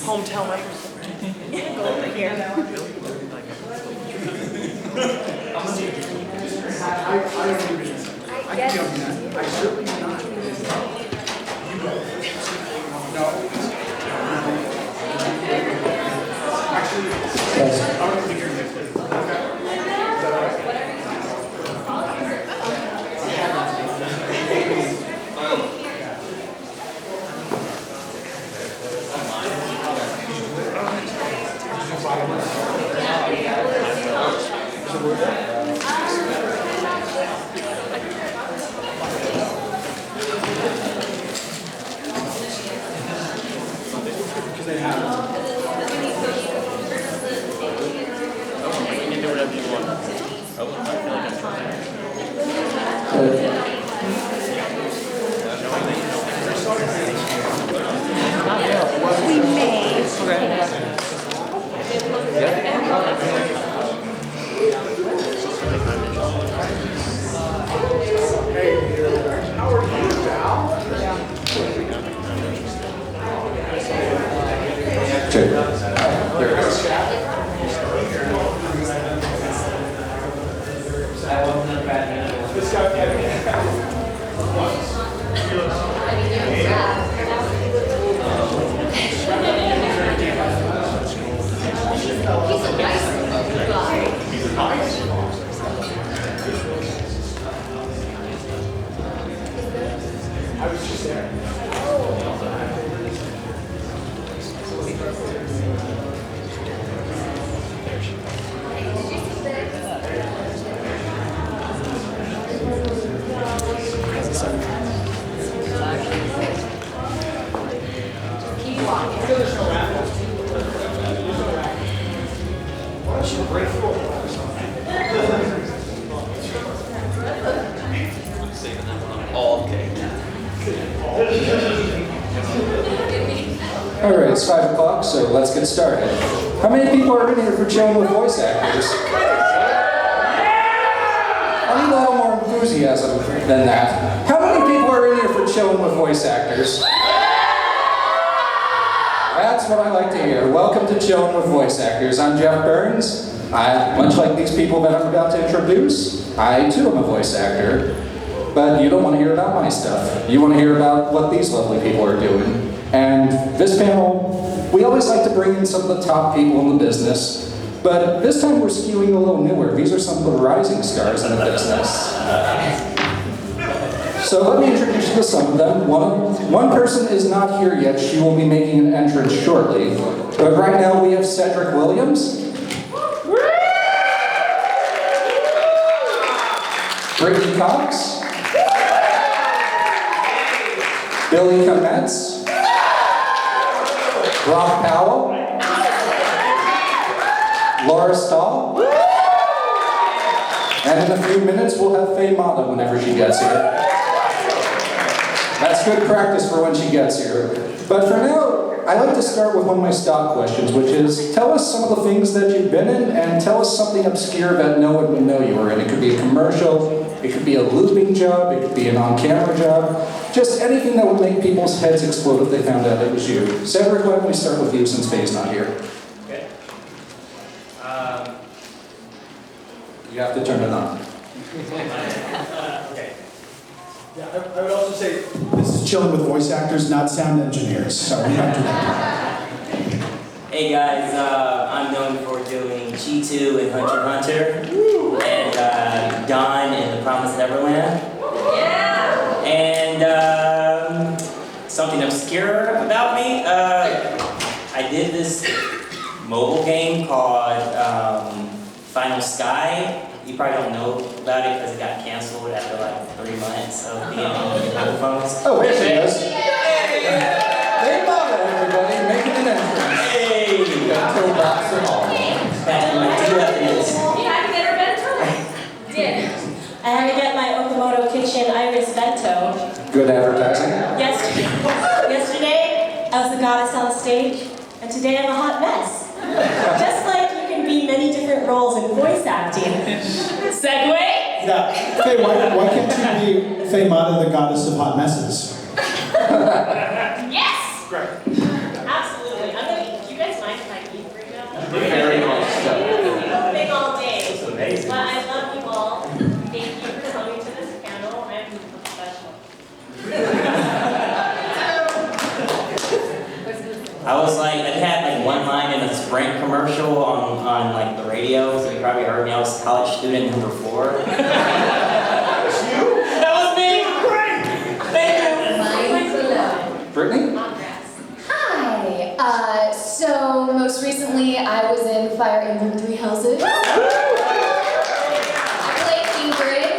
Hometown writers. Go over here. I certainly not. No. Actually, I'm going to be here next week. We may. How are you, Al? I was just there. Alright, it's 5 o'clock, so let's get started. How many people are in here for chilling with voice actors? I need a little more enthusiasm than that. How many people are in here for chilling with voice actors? That's what I like to hear. Welcome to Chillin with Voice Actors. I'm Jeff Burns. Much like these people that I'm about to introduce, I too am a voice actor. But you don't want to hear about my stuff. You want to hear about what these lovely people are doing. And this panel, we always like to bring in some of the top people in the business. But this time we're skewing a little newer. These are some of the rising stars in the business. So let me introduce you to some of them. One person is not here yet. She will be making an entrance shortly. But right now we have Cedric Williams. Brittany Cox. Kametz. Powell. Stahl. And in a few minutes we'll have Faye Mata whenever she gets here. That's good practice for when she gets here. But for now, I like to start with one of my stock questions, which is, tell us some of the things that you've been in, and tell us something obscure that no one would know you were in. It could be a commercial, it could be a looping job, it could be an on-camera job, just anything that would make people's heads explode if they found out it was you. Cedric, why don't we start with you since Faye's not here? Okay. You have to turn it on. Okay. Yeah, I would also say this is Chillin with Voice Actors, not sound engineers, so we don't do that. Hey guys, I'm known for doing G2 in Hunter x Hunter, and Dawn in The Promised Neverland. Yeah. And something obscure about me, I did this mobile game called Final Sky. You probably don't know about it because it got canceled after like 3 months of being on Apple phones. Oh, here she is. Faye Mata, everybody, making an entrance. Hey! Until box and all. Back in my 2 You had to get her bento. Did. I had to get my Okamoto Kitchen Iris bento. Good advertising. Yesterday, I was the goddess on stage, and today I'm a hot mess. Just like you can be many different roles in voice acting. Segue? Yeah. Faye, why can't you be Faye Mata, the goddess of hot messes? Yes! Great. Absolutely. I'm going to I was like, I had like one line in a Sprint commercial on like the radio, so you probably heard me. I was college student number 4. That was me! Great! Brittany? Hi. So most recently I was in Fire Emblem Three Houses. I played Ingrid.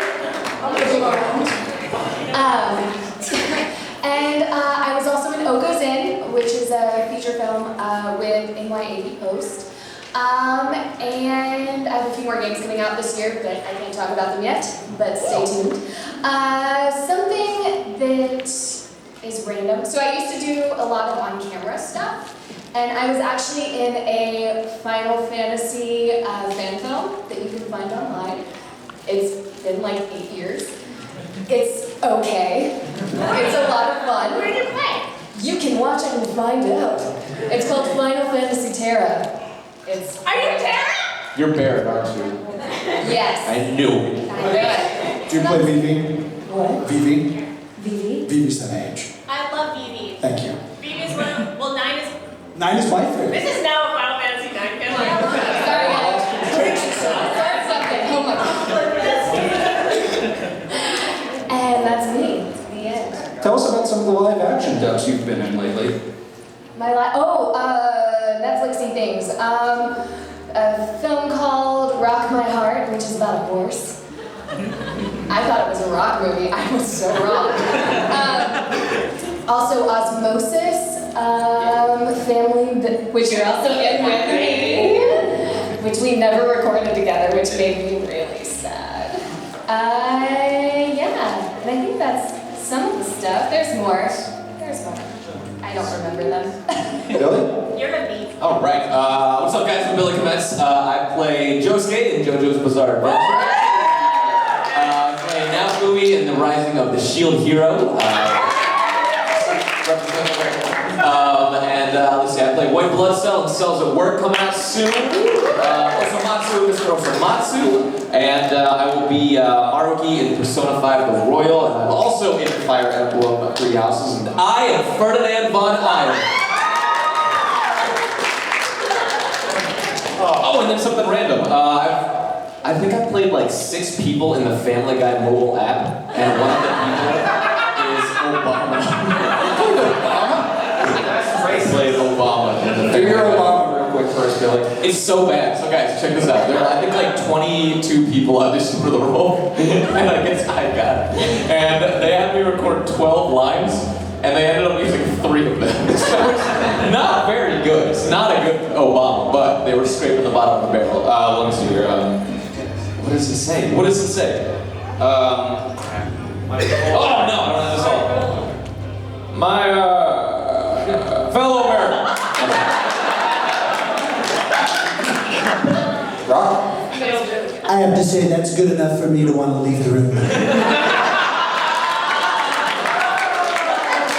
And I was also in Okko's Inn, which is a feature film with NYAV Post. And I have a few more games coming out this year, but I can't talk about them yet, but stay tuned. Something that is random. So I used to do a lot of on-camera stuff, and I was actually in a Final Fantasy fan film that you can find online. It's been like 8 years. It's okay. It's a lot of fun. Where do you play? You can watch it and find out. It's called Final Fantasy Terra. Are you Terra? You're Barrett, aren't you? Yes. I knew it. I knew it. Do you play Vivi? What? Vivi? Vivi? Vivi's the age. I love Vivi. Thank you. Vivi is one of, well, 9 is, 9 is my favorite. this is now a Final Fantasy 9 fan. Sorry, guys. Start something. Oh my god. And that's me. It's the end. Tell us about some of the live action dubs you've been in lately. Netflixy things. A film called Rock My Heart, which is about a horse. I thought it was a rock movie. I was so wrong. Also Osmosis, family, which you're also in with me, which we never recorded together, which made me really sad. Yeah, and I think that's some of the stuff. There's more. I don't remember them. Billy? You're a beat. All right. What's up, guys? I'm Billy Kametz. I play Josuke in JoJo's Bizarre Adventure. I play Naofumi in The Rising of the Shield Hero. Let's see, I play White Blood Cell in Cells at Work, coming out soon. Osomatsu, Mr. Osomatsu. And I will be Maruki in Persona 5 The Royal. And I'm also in Fire Emblem Three Houses. And I am Ferdinand von Iron. Oh, and then something random. I think I played like 6 people in the Family Guy mobile app, and one of the people is Obama. I played Obama. Do your Obama real quick first, Billy. It's so bad. So guys, check this out. There are, I think, like 22 people auditioned for the role, and I guess I got it. And they had me record 12 lines, and they ended up using 3 of them. So it's not very good. It's not a good Obama, but they were scraping the bottom of the barrel. Let me see here. What does it say? What does it say? Oh no, I don't have this all. My fellow American. Rock? I have to say that's good enough for me to want to leave the room.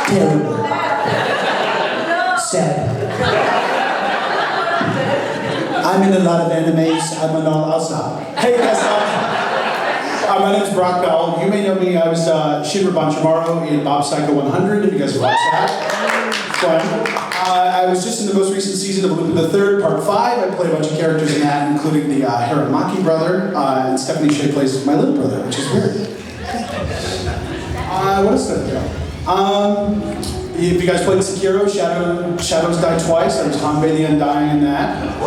Terrible. Sad. I'm in a lot of animes. I'll stop. Hey guys, my name is Brock Powell. You may know me. I was Shinra Banchamaru in Mob Psycho 100, if you guys have watched that. Fun. I was just in the most recent season of Lupin the Third, Part 5. I play a bunch of characters in that, including the Hiramaki brother, and Stephanie Shea plays my little brother, which is weird. What else did I do? If you guys played Sekiro, Shadows Die Twice. I was Hanbei the Undying in that.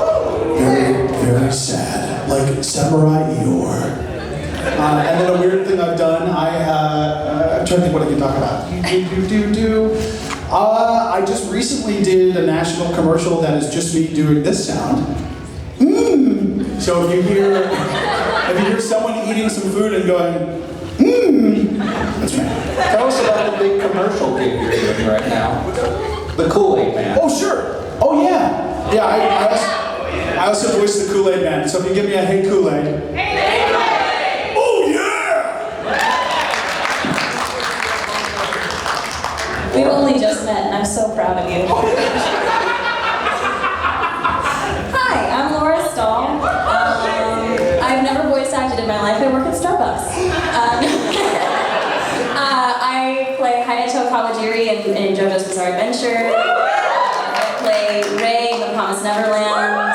Very, very sad. Like Samurai Eeyore. And then a weird thing I've done, I'm trying to think what I can talk about. I just recently did a national commercial that is just me doing this sound. So if you hear someone eating some food and going, that's me. Tell us about the big commercial gig you're doing right now. The Kool-Aid Man. Oh, sure. Oh, yeah. Yeah, I also voice the Kool-Aid Man. So if you give me a hey Kool-Aid. Hey Kool-Aid! Oh, yeah! We've only just met, and I'm so proud of you. Hi, I'm Laura Stahl. I've never voice acted in my life. I work at Starbucks. I play Hayato Kawajiri in JoJo's Bizarre Adventure. I play Promised Neverland.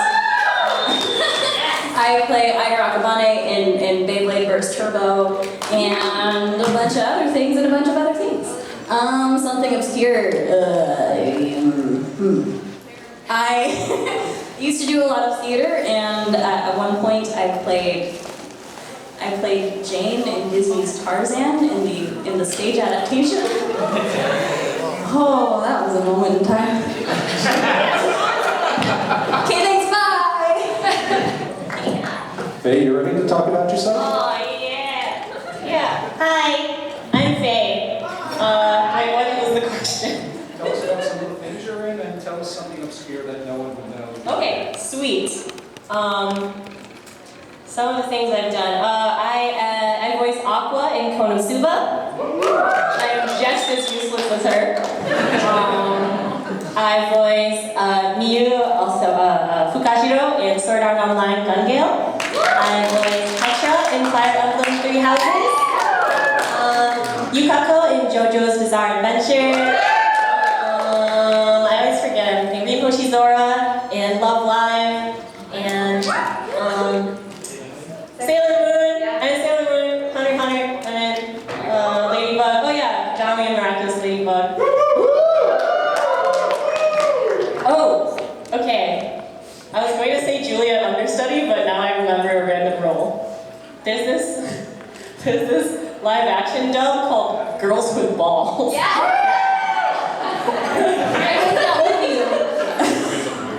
I play Ida Akabane in Beyblade Burst Turbo, and a bunch of other things and a bunch of other things. Something obscure. I used to do a lot of theater, and at one point I played Jane in Disney's Tarzan in the stage adaptation. Oh, that was a moment in time. Okay, thanks, bye! Faye, you ready to talk about yourself? Oh, yeah. Yeah. Hi, I'm Faye. What was the question? Tell us about some of the things you're in and tell us something obscure that no one would know. Okay, sweet. Some of the things I've done. I voice Aqua in Konosuba. I'm just as useless as her. I voice Miyu, also Fukashiro in Sword Art Online Gun Gale. I voice Petra in Fire Emblem Three Houses. Yukako in JoJo's Bizarre Adventure. I always forget everything. Rinko Shizora in Love Live. And Sailor Moon. I'm Sailor Moon, Hunter x Hunter, and then Ladybug. Oh yeah, Johnny and Miraculous Ladybug. Oh, okay. I was going to say Julia understudy, but now I remember a random role. There's this live action dub called Girls with Balls. Yeah!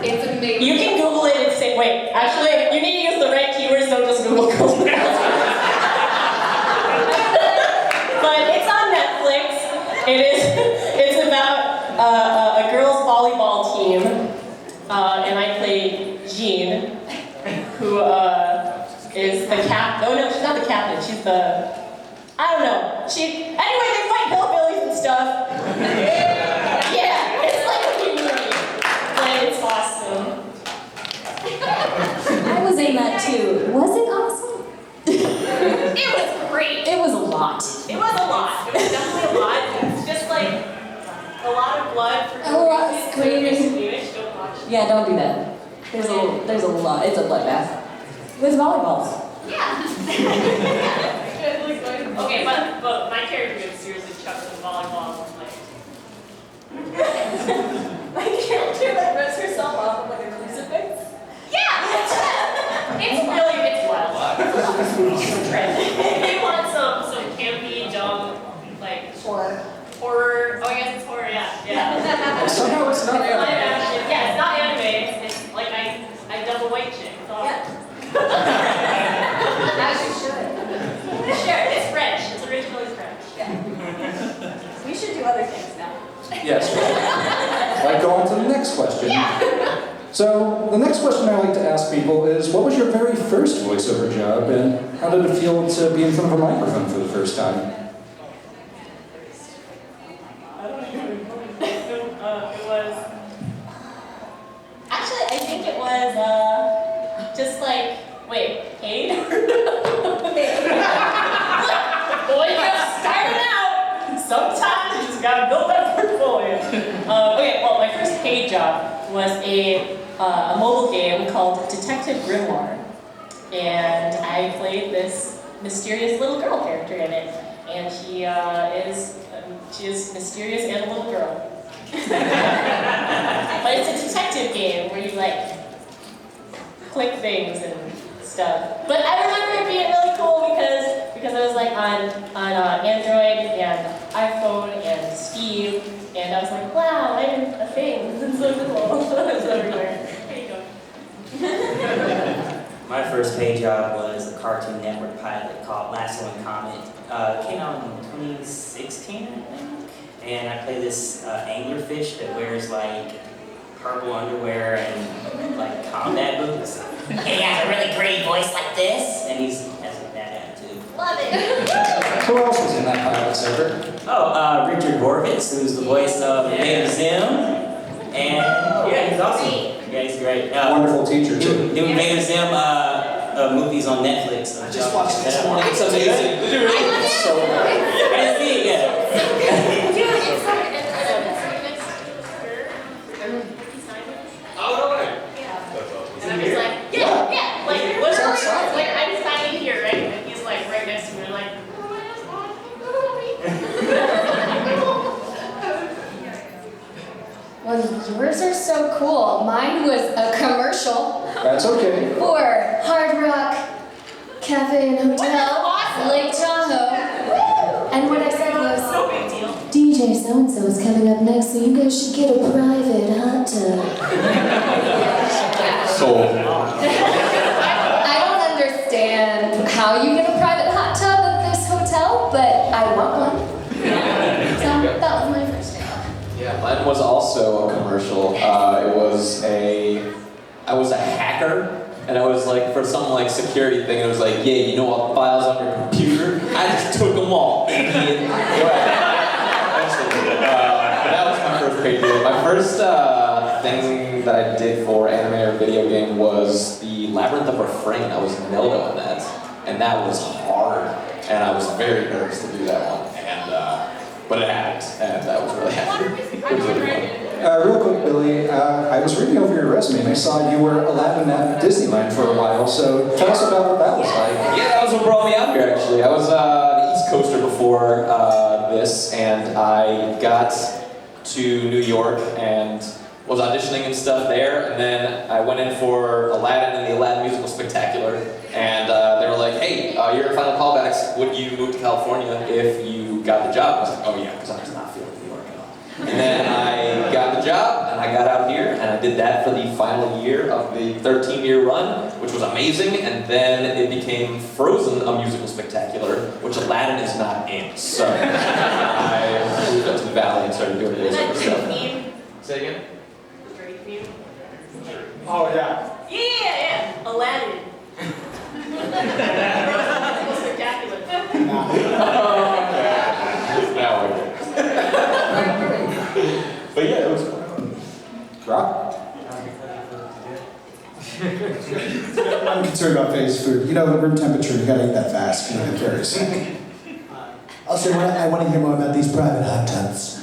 It's amazing. You can Google it and say, wait, actually, you need to use the right keywords, don't just Google Girls with Balls. But it's on Netflix. It's about a girls volleyball team, and I play Jean, who is the captain. Oh no, she's not the captain. She's the, I don't know. Anyway, they fight hillbillies and stuff. Yeah, it's like a new movie, but it's awesome. I was in that too. Was it awesome? It was great. It was a lot. It was a lot. It was definitely a lot. It's just like a lot of blood for A lot of reasons. screaming. Don't watch. Yeah, don't do that. There's a lot. It's a bloodbath. With volleyballs. Yeah. Okay, but my character gets seriously chucked in volleyball. Like, My character like rips herself off with like a crucifix. yeah, it's wild. If you want some campy, dumb, like horror. Oh, I guess it's horror. Yeah. Somehow it's not Live anime. action. Yeah, it's not anime. It's like I double white chick. It's awesome. As you should. Sure, it's French. It's originally French. We should do other things now. Yes. Like go on to the next question. So the next question I like to ask people is, what was your very first voiceover job, and how did it feel to be in front of a microphone for the first time? I don't even know. It was. Actually, I think it was just like, wait, paid? Boy, you just started out. Sometimes you just gotta build that portfolio. Okay, well, my first paid job was a mobile game called Detective Grimoire, and I played this mysterious little girl character in it, and she is mysterious and a little girl. But it's a detective game where you like click things and stuff. But I remember it being really cool because I was like on Android and iPhone and Steam, and I was like, wow, I'm a thing. This is so cool. It was everywhere. There you go. My first paid job was a Cartoon Network pilot called Lasso Comet. It came out in 2016, I think. And I play this anglerfish that wears like purple underwear and like combat boots. And he has a really great voice like this. And he has like that attitude. Love it. Who else was in that pilot, Cedric? Oh, Richard Horvitz, who's the voice of Mayor Zim. And yeah, he's awesome. Yeah, he's great. Wonderful teacher, too. Doing Mayor Zim movies on Netflix. I just watched it this morning. It's amazing. It's so good. I didn't see it yet. Oh, no way. mine was a commercial That's okay. for Hard Rock Cafe and Hotel, Lake Tahoe. And what I said was, No big deal. DJ so-and-so is coming up next, so you guys should get a private hot tub. Sold. I don't understand how you get a private hot tub at this hotel, but I want one. So that was my first job. Yeah, mine was also a commercial. I was a hacker, and I was like, for some like security thing, it was like, yeah, you know all the files on your computer? I just took them all. That was my first paid gig. My first thing that I did for anime or video game was the Labyrinth of Refrain. I was Neldo in that, and that was hard, and I was very nervous to do that one, but it happened, and I was really happy. It was really fun. Real quick, Billy, I was reading over your resume and I saw you were Aladdin at Disneyland for a while, so tell us about what that was like. Yeah, that was what brought me out here, actually. I was an East Coaster before this, and I got to New York and was auditioning and stuff there, and then I went in for Aladdin and the Aladdin Musical Spectacular, and they were like, hey, you're in final callbacks, would you move to California if you got the job? I was like, oh yeah, because I was not feeling New York at all. And then I got the job, and I got out here, and I did that for the final year of the 13-year run, which was amazing, and then it became Frozen, a musical spectacular, which Aladdin is not in. So I moved up to the Valley and started doing voiceover stuff. Say again? Oh, yeah. Yeah. Aladdin. Spectacular. Now it is. But yeah, it was fun. Rock? I'm concerned about Faye's food. You know, room temperature, you gotta eat that fast. You know, get very sick. Also, I want to hear more about these private hot tubs.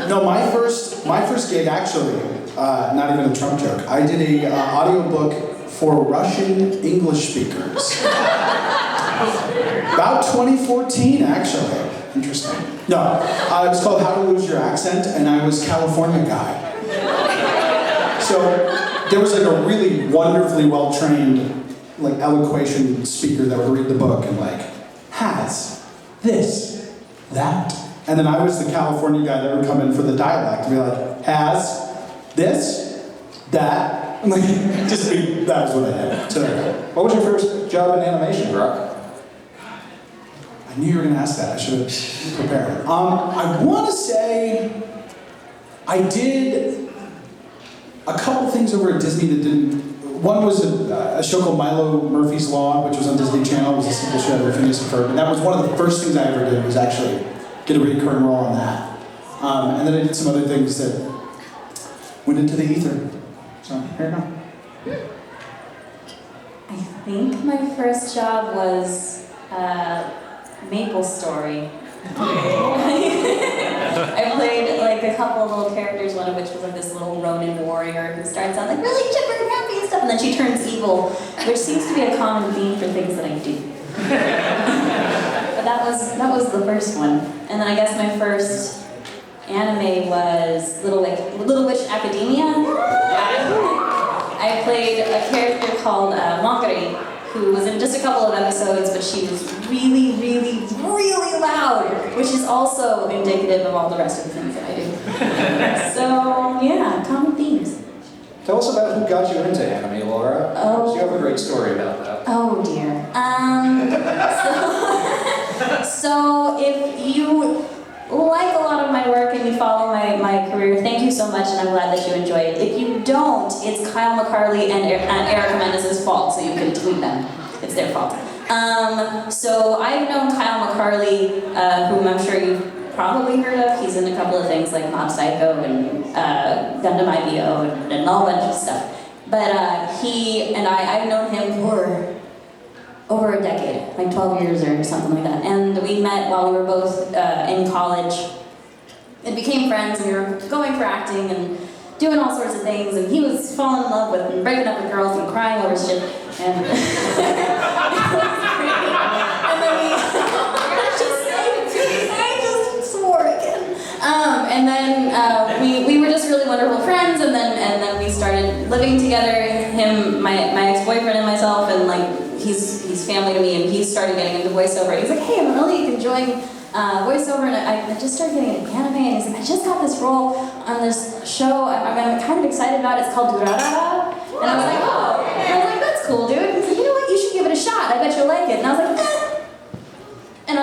No, my first gig actually, not even a Trump joke. I did a audiobook for Russian English speakers. About 2014, actually. Interesting. No, it was called How to Lose Your Accent, and I was California guy. So there was like a really wonderfully well-trained, like elocution speaker that would read the book and like, has, this, that. And then I was the California guy that would come in for the dialect and be like, has, this, that. And like, that was what I did. So, What was your first job in animation, Rock? I knew you were going to ask that. I should have prepared. I want to say I did a couple things over at Disney that didn't. One was a show called Milo Murphy's Law, which was on Disney Channel. It was a simple show with Phineas and Ferb. And that was one of the first things I ever did, was actually get a recurring role on that. And then I did some other things that went into the ether. So, here you go. I think my first job was Maple Story. I played like a couple of little characters, one of which was like this little Ronin warrior who starts out like really chipper and happy and stuff, and then she turns evil, which seems to be a common theme for things that I do. But that was the first one. And then I guess my first anime was Little Witch Academia. I played a character called Mongari, who was in just a couple of episodes, but she was really, really, really loud, which is also indicative of all the rest of the things that I do. So, yeah, common themes. Tell us about who got you into anime, Laura. Oh. You have a great story about that. Oh, dear. So if you like a lot of my work and you follow my career, thank you so much, and I'm glad that you enjoy it. If you don't, it's Kyle McCarley and Erica Mendez's fault, so you can tweet them. It's their fault. So I've known Kyle McCarley, whom I'm sure you've probably heard of. He's in a couple of things like Mob Psycho and Gundam IBO and a whole bunch of stuff. But he and I've known him for over a decade, like 12 years or something like that. And we met while we were both in college and became friends, and we were going for acting and doing all sorts of things, and he was falling in love with and breaking up with girls and crying over shit. And, and then I just swore again. And then we were just really wonderful friends, and then we we started living together, him, my ex-boyfriend and myself, and like he's family to me, and he started getting into voiceover. And he's like, hey, I'm really enjoying voiceover, and I just started getting into anime, and he's like, I just got this role on this show I'm kind of excited about. It's called Toradora. And I was like, oh. And I was like, that's cool, dude. He's like, you know what, you should give it a shot. I bet you'll like it. And I was like, eh. And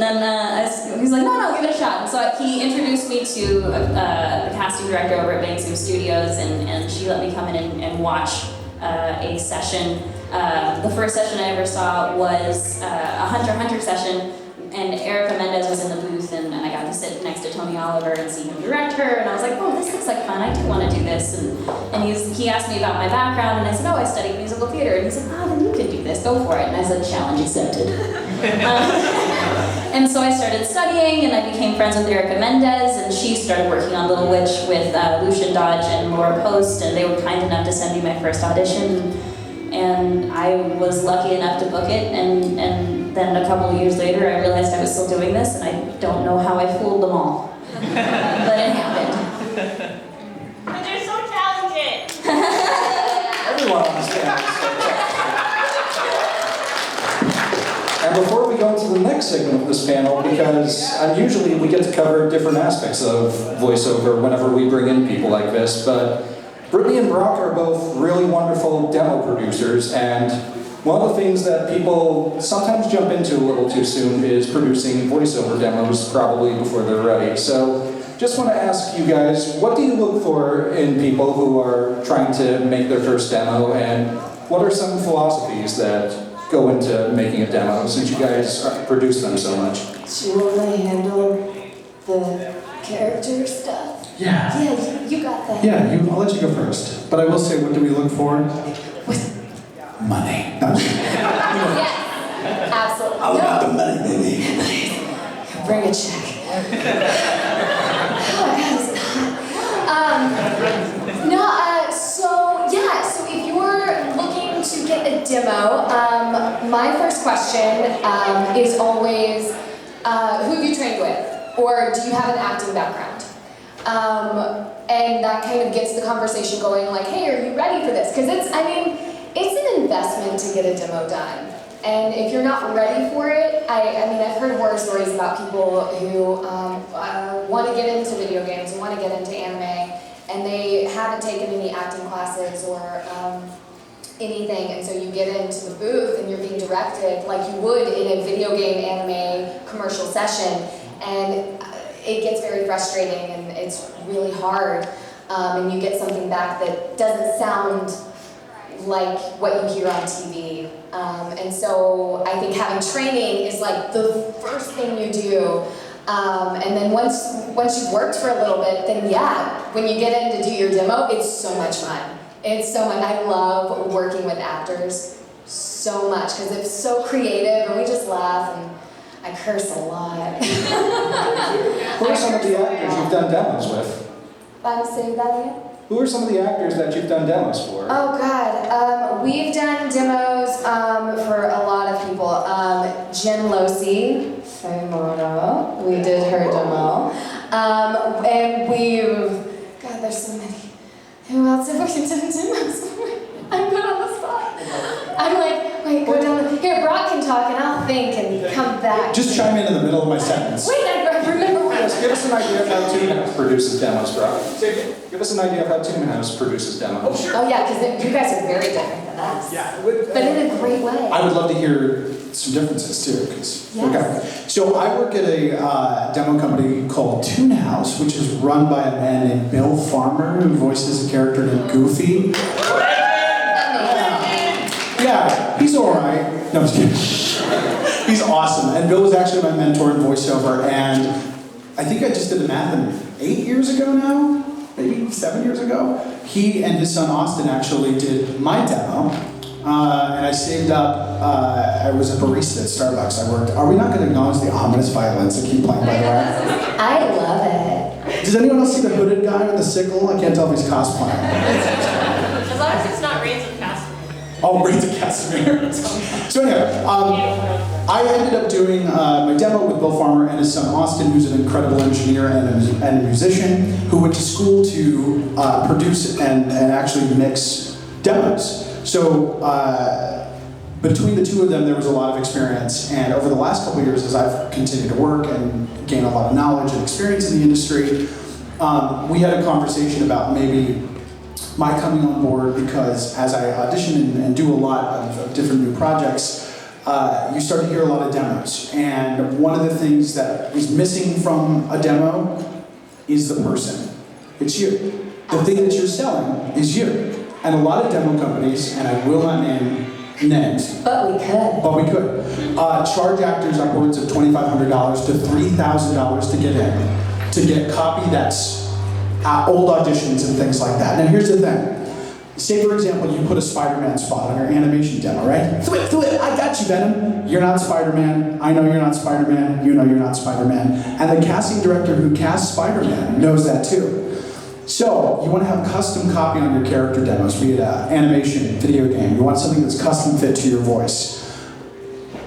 then he's like, no, give it a shot. And so he introduced me to the casting director over at Bang Zoom Studios, and she let me come in and watch a session. The first session I ever saw was a Hunter x Hunter session, and Erica Mendez was in the booth, and I got to sit next to Tony Oliver and see him direct her, and I was like, oh, this looks like fun, I do want to do this. And he asked me about my background, and I said, oh, I studied musical theater. And he said, oh, then you can do this, go for it. And I said, challenge accepted. And so I started studying, and I became friends with Erica Mendez, and she started working on Little Witch with Lucian Dodge and Laura Post, and they were kind enough to send me my first audition. And I was lucky enough to book it, and then a couple of years later I realized I was still doing this, and I don't know how I fooled them all. But it happened. But they're so talented. Everyone understands. And before we go into the next segment of this panel, because usually we get to cover different aspects of voiceover whenever we bring in people like this, but Brittany and Brock are both really wonderful demo producers, and one of the things that people sometimes jump into a little too soon is producing voiceover demos probably before they're ready. So just want to ask you guys, what do you look for in people who are trying to make their first demo, and what are some philosophies that go into making a demo, since you guys produce them so much? Will they handle the character stuff? Yeah. Yeah, you got that. Yeah, I'll let you go first. But I will say, what do we look for? Money. No, I'm just kidding. Yes, absolutely. All about the money, baby. Bring a check. So if you're looking to get a demo, my first question is always, who have you trained with? Or do you have an acting background? And that kind of gets the conversation going, like, hey, are you ready for this? Because it's an investment to get a demo done. And if you're not ready for it, I've heard horror stories about people who want to get into video games and want to get into anime, and they haven't taken any acting classes or anything, and so you get into the booth and you're being directed like you would in a video game anime commercial session, and it gets very frustrating and it's really hard, and you get something back that doesn't sound like what you hear on TV. And so I think having training is like the first thing you do. And then once you've worked for a little bit, then yeah, when you get in to do your demo, it's so much fun. It's so much. I love working with actors so much because it's so creative and we just laugh and I curse a lot. Who are some of the actors you've done demos with? Say that again? Who are some of the actors that you've done demos for? Oh God, we've done demos for a lot of people. Jen Losi, Faye Mata, we did her demo. And God, there's so many. Who else have we done demos for? I'm put on the spot. I'm like, wait, go down. Here, Brock can talk and I'll think and come back. Just chime in the middle of my sentence. Wait, I remember what. Yes, give us an idea of how Toonhouse produces demos, Brock. Give us an idea of how Toonhouse produces demos. Oh, sure. Oh yeah, because you guys are very different than us. Yeah. But in a great way. I would love to hear some differences too, because Yes. So I work at a demo company called Toonhouse, which is run by a man named Bill Farmer, who voices a character named Goofy. Yeah, he's all right. No, I'm just kidding. He's awesome, and Bill was actually my mentor in voiceover, and I think I just did the math, and 8 years ago now, maybe 7 years ago, he and his son Austin actually did my demo. And I saved up, I was a barista at Starbucks. I worked. Are we not going to acknowledge the ominous violins that keep playing, by the way? I love it. Does anyone else see the hooded guy with the sickle? I can't tell if he's cosplaying. As long as it's not raisin fast. Oh, Rita Casimir. So anyway, I ended up doing my demo with Bill Farmer and his son Austin, who's an incredible engineer and a musician, who went to school to produce and actually mix demos. So between the two of them, there was a lot of experience. And over the last couple of years, as I've continued to work and gain a lot of knowledge and experience in the industry, we had a conversation about maybe my coming on board, because as I audition and do a lot of different new projects, you start to hear a lot of demos. And one of the things that is missing from a demo is the person. It's you. The thing that you're selling is you. And a lot of demo companies, and I will not name names, But we could. charge actors upwards of $2,500 to $3,000 to get in, to get copy that's old auditions and things like that. Now here's the thing. Say for example, you put a Spider-Man spot on your animation demo, right? Thwip, I got you, Venom. You're not Spider-Man. I know you're not Spider-Man. You know you're not Spider-Man. And the casting director who casts Spider-Man knows that too. So you want to have custom copy on your character demos, be it animation, video game. You want something that's custom fit to your voice.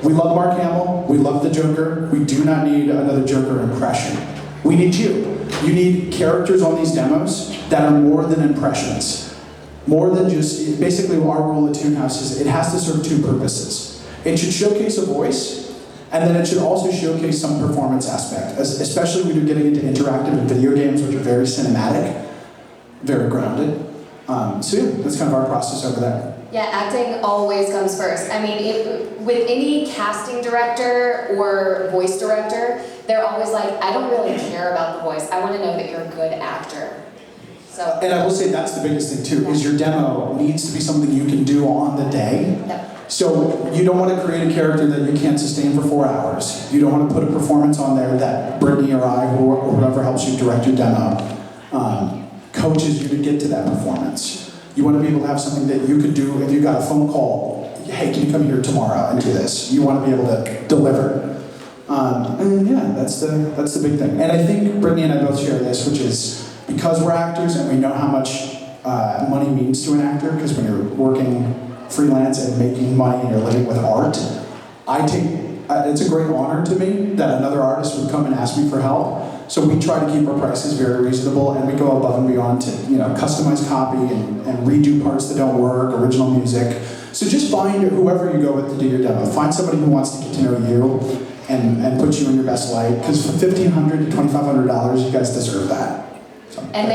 We love Mark Hamill. We love the Joker. We do not need another Joker impression. We need you. You need characters on these demos that are more than impressions. More than just, basically our rule at Toonhouse is it has to serve two purposes. It should showcase a voice, and then it should also showcase some performance aspect, especially when you're getting into interactive and video games, which are very cinematic, very grounded. So yeah, that's kind of our process over there. Yeah, acting always comes first. I mean, with any casting director or voice director, they're always like, I don't really care about the voice. I want to know that you're a good actor. So. And I will say that's the biggest thing too, is your demo needs to be something you can do on the day. Yep. So you don't want to create a character that you can't sustain for 4 hours. You don't want to put a performance on there that Brittany or I, or whoever helps you direct your demo, coaches you to get to that performance. You want to be able to have something that you could do if you got a phone call, hey, can you come here tomorrow and do this? You want to be able to deliver. And yeah, that's the big thing. And I think Brittany and I both share this, which is because we're actors and we know how much money means to an actor, because when you're working freelance and making money and you're living with art, it's a great honor to me that another artist would come and ask me for help. So we try to keep our prices very reasonable, and we go above and beyond to customize copy and redo parts that don't work, original music. So just find whoever you go with to do your demo. Find somebody who wants to get to know you and put you in your best light, because for $1,500 to $2,500, you guys deserve that. So, And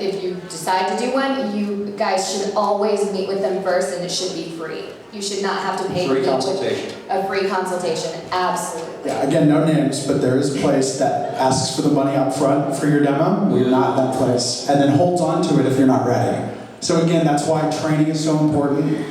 if you decide to do one, you guys should always meet with them first, and it should be free. You should not have to pay Free consultation. A free consultation, absolutely. yeah, again, no names, but there is a place that asks for the money up front for your demo. We're not that place, and then holds on to it if you're not ready. So again, that's why training is so important.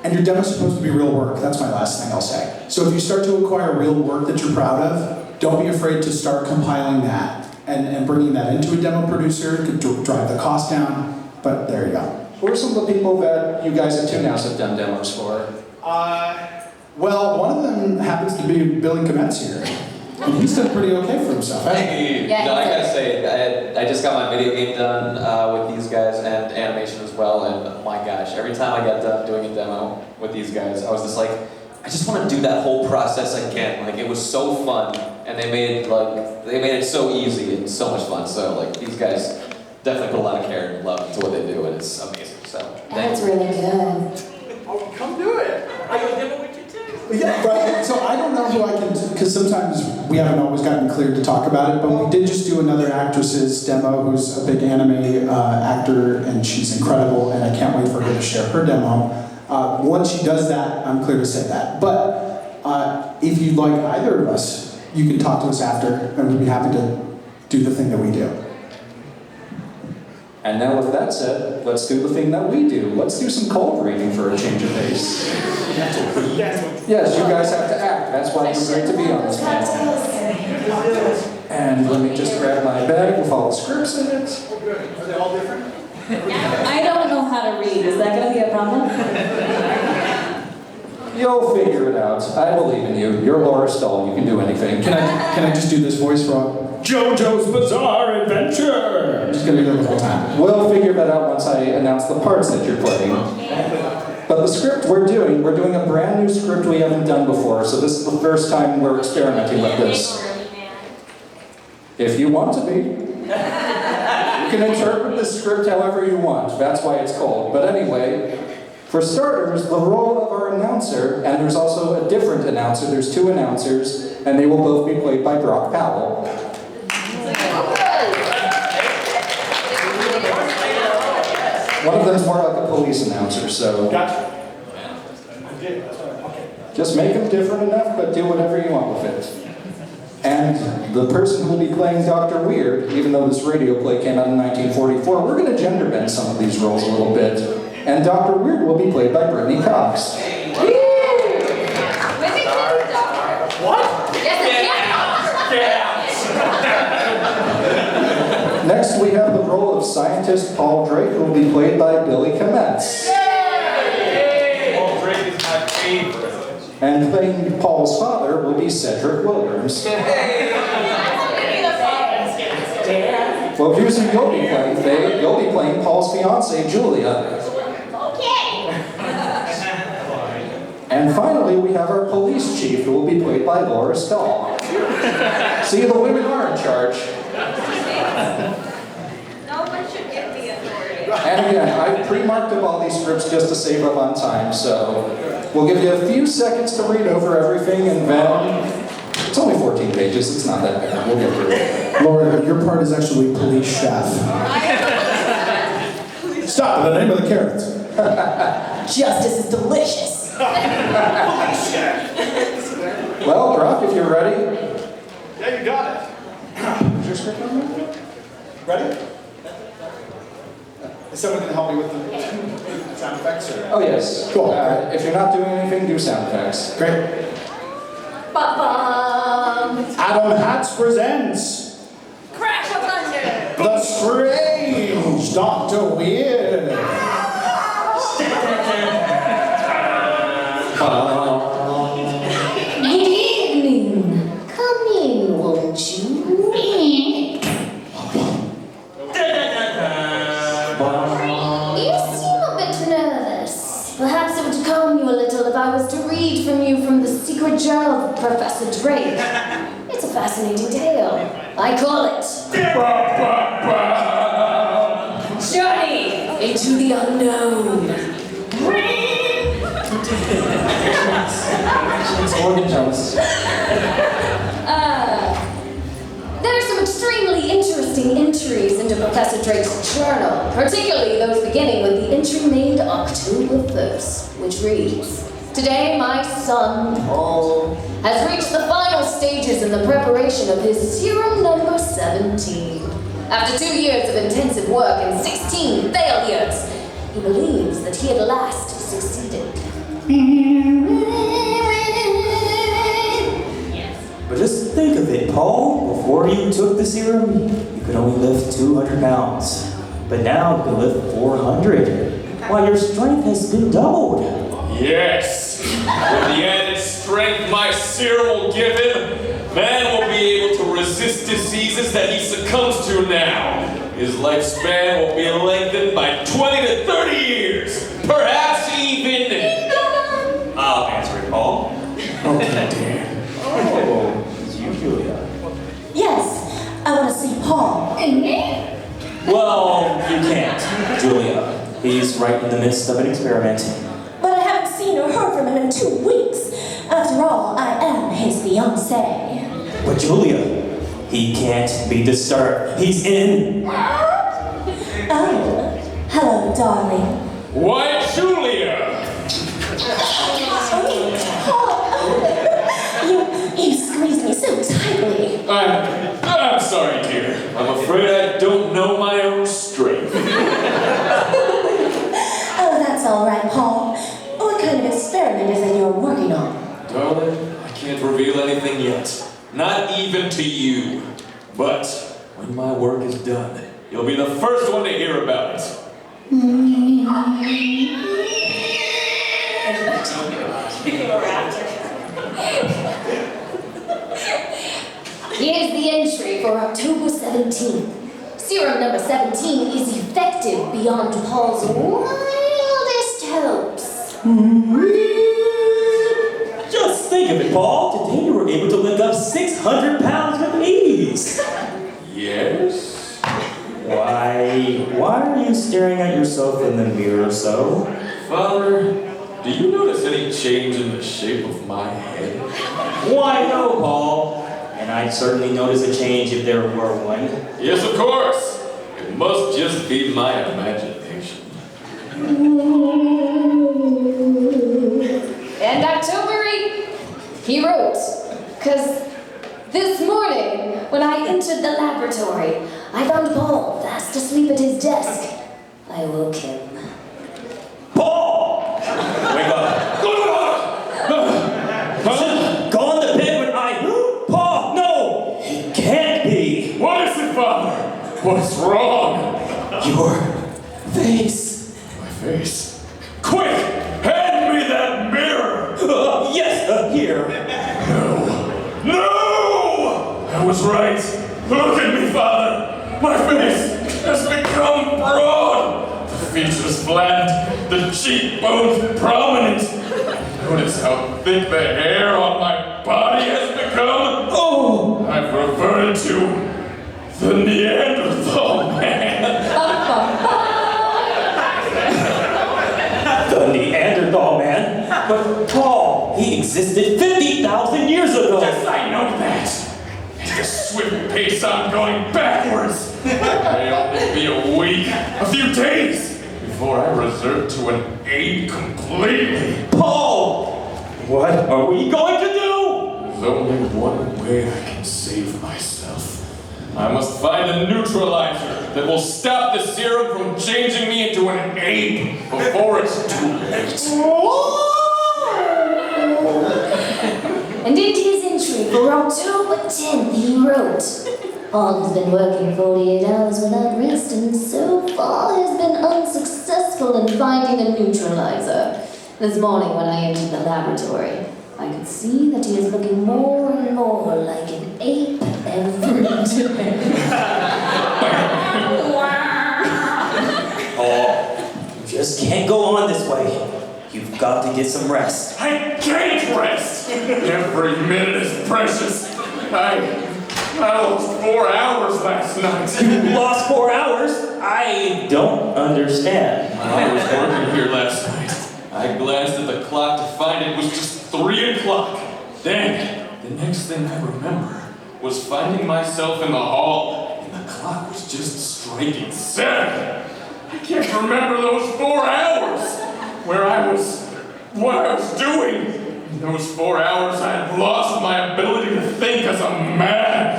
And your demo's supposed to be real work. That's my last thing I'll say. So if you start to acquire real work that you're proud of, don't be afraid to start compiling that and bringing that into a demo producer. It could drive the cost down, but there you go. Who are some of the people that you guys at Toonhouse have done demos for? Well, one of them happens to be Billy Kametz here. And he's done pretty okay for himself. Hey, Yeah, no, I he's gotta say, I just got my video game done with these guys and animation as well, and oh my gosh, every time I got done doing a demo with these guys, I was just like, I just want to do that whole process again. Like, it was so fun, and they made it so easy and so much fun. So like, these guys definitely put a lot of care and love into what they do, and it's amazing. So That's really good. Oh, come do it. I got a demo with you too. Yeah, right. So I don't know who I can, because sometimes we haven't always gotten cleared to talk about it, but we did just do another actress's demo who's a big anime actor, and she's incredible, and I can't wait for her to share her demo. Once she does that, I'm clear to say that. But if you'd like either of us, you can talk to us after, and we'd be happy to do the thing that we do. And now with that said, let's do the thing that we do. Let's do some cold reading for a change of pace. Yes, you guys have to act. That's why you're great to be on this panel. And let me just grab my bag with all the scripts in it. Oh, good. Are they all different? I don't know how to read. Is that going to be a problem? You'll figure it out. I believe in you. You're Laura Stahl. You can do anything. Can I just do this voice, Rob? JoJo's Bizarre Adventure. I'm just gonna do that the whole time. We'll figure that out once I announce the parts that you're playing. But the script we're doing a brand new script we haven't done before, so this is the first time we're experimenting with this. If you want to be. You can interpret the script however you want, that's why it's called. But anyway, for starters, the role of our announcer, and there's also a different announcer, there's two announcers, and they will both be played by Brock Powell. One of them's more like a police announcer, so Gotcha. just make them different enough, but do whatever you want with it. And the person who will be playing Dr. Weird, even though this radio play came out in 1944, we're going to gender bend some of these roles a little bit. And Dr. Weird will be played by Brittany Cox. What? Next, we have the role of scientist Paul Drake, who will be played by Billy Kametz. Paul Drake is my favorite. And playing Paul's father will be Cedric Williams. Well, here's who you'll be playing, Faye. You'll be playing Paul's fiancée, Julia. And finally, we have our police chief, who will be played by Laura Stahl. See, the women are in charge. No one should give the authority. And again, I've pre-marked up all these scripts just to save up on time, so we'll give you a few seconds to read over everything, and then it's only 14 pages, it's not that bad. We'll get through it. Laura, your part is actually police chef. Stop, the name of the carrot. Justice is delicious. Well, Brock, if you're ready. Yeah, you got it. Is your script on there? Ready? Is someone going to help me with the sound effects? Or? Oh, yes. Cool. If you're not doing anything, do sound effects. Great. Ba-bum. Adam Hatz presents Crash of Thunder. The Strange Dr. Weird. Good evening. Come in, won't you? You seem a bit nervous. Perhaps it would calm you a little if I was to read from you from the secret journal of Professor Drake. It's a fascinating tale. I call it Journey into the Unknown. There are some extremely interesting entries into Professor Drake's journal, particularly those beginning with the entry made October 1st, which reads, "Today my son, Paul, has reached the final stages in the preparation of his serum number 17. After 2 years of intensive work and 16 failures, he believes that he at last succeeded." But just think of it, Paul. Before you took the serum, you could only lift 200 pounds. But now you can lift 400. While your strength has been doubled. Yes! With the added strength my serum will give him, man will be able to resist diseases that he succumbs to now. His lifespan will be lengthened by 20 to 30 years. Perhaps even... I'll answer it, Paul. Okay, dear. Oh, it's you, Julia. Yes, I want to see Paul. Well, you can't, Julia. He's right in the midst of an experiment. But I haven't seen or heard from him in 2 weeks. After all, I am his fiancée. But Julia, he can't be disturbed. He's in. Oh, hello, darling. Why, Julia? You squeezed me so tightly. I'm sorry, dear. I'm afraid I don't know my own strength. Oh, that's all right, Paul. What kind of experiment is it you're working on? Darling, I can't reveal anything yet. Not even to you. But when my work is done, you'll be the first one to hear about it. Speaking of raptor. Here's the entry for October 17th. Serum number 17 is effective beyond Paul's wildest hopes. Just think of it, Paul. Today you were able to lift up 600 pounds with ease. Yes? Why are you staring at yourself in the mirror so? Father, do you notice any change in the shape of my head? Why no, Paul? And I'd certainly notice a change if there were one. Yes, of course. It must just be my imagination. And October 8th, he wrote, "'Cause this morning, when I entered the laboratory, I found Paul fast asleep at his desk. I woke him." Paul! Wake up. Huh? Go on the bed when Paul, no! He can't be. What is it, Father? What's wrong? Your face. My face? Quick! Hand me that mirror! Yes, here. No! I was right. Look at me, Father. My face has become broad. The features flattened, the cheekbones prominent. Notice how thick the hair on my body has become. Oh! I've reverted to the Neanderthal man. The Neanderthal man? But Paul, he existed 50,000 years ago. Yes, I know that. At a swift pace, I'm going backwards. It may only be a week, a few days, before I revert to an ape completely. Paul! What are we going to do? There's only one way I can save myself. I must find a neutralizer that will stop the serum from changing me into an ape before it's too late. And in his entry for October 10th, he wrote, "Paul has been working 48 hours without rest and so far has been unsuccessful in finding a neutralizer. This morning when I entered the laboratory, I could see that he is looking more and more like an ape every day." Paul, you just can't go on this way. You've got to get some rest. I can't rest! Every minute is precious. I lost 4 hours last night. You lost 4 hours? I don't understand. I was working here last night. I glanced at the clock to find it was just 3 o'clock. Then, the next thing I remember was finding myself in the hall, and the clock was just striking 7. I can't remember those 4 hours, what I was doing. In those 4 hours, I had lost my ability to think as a man.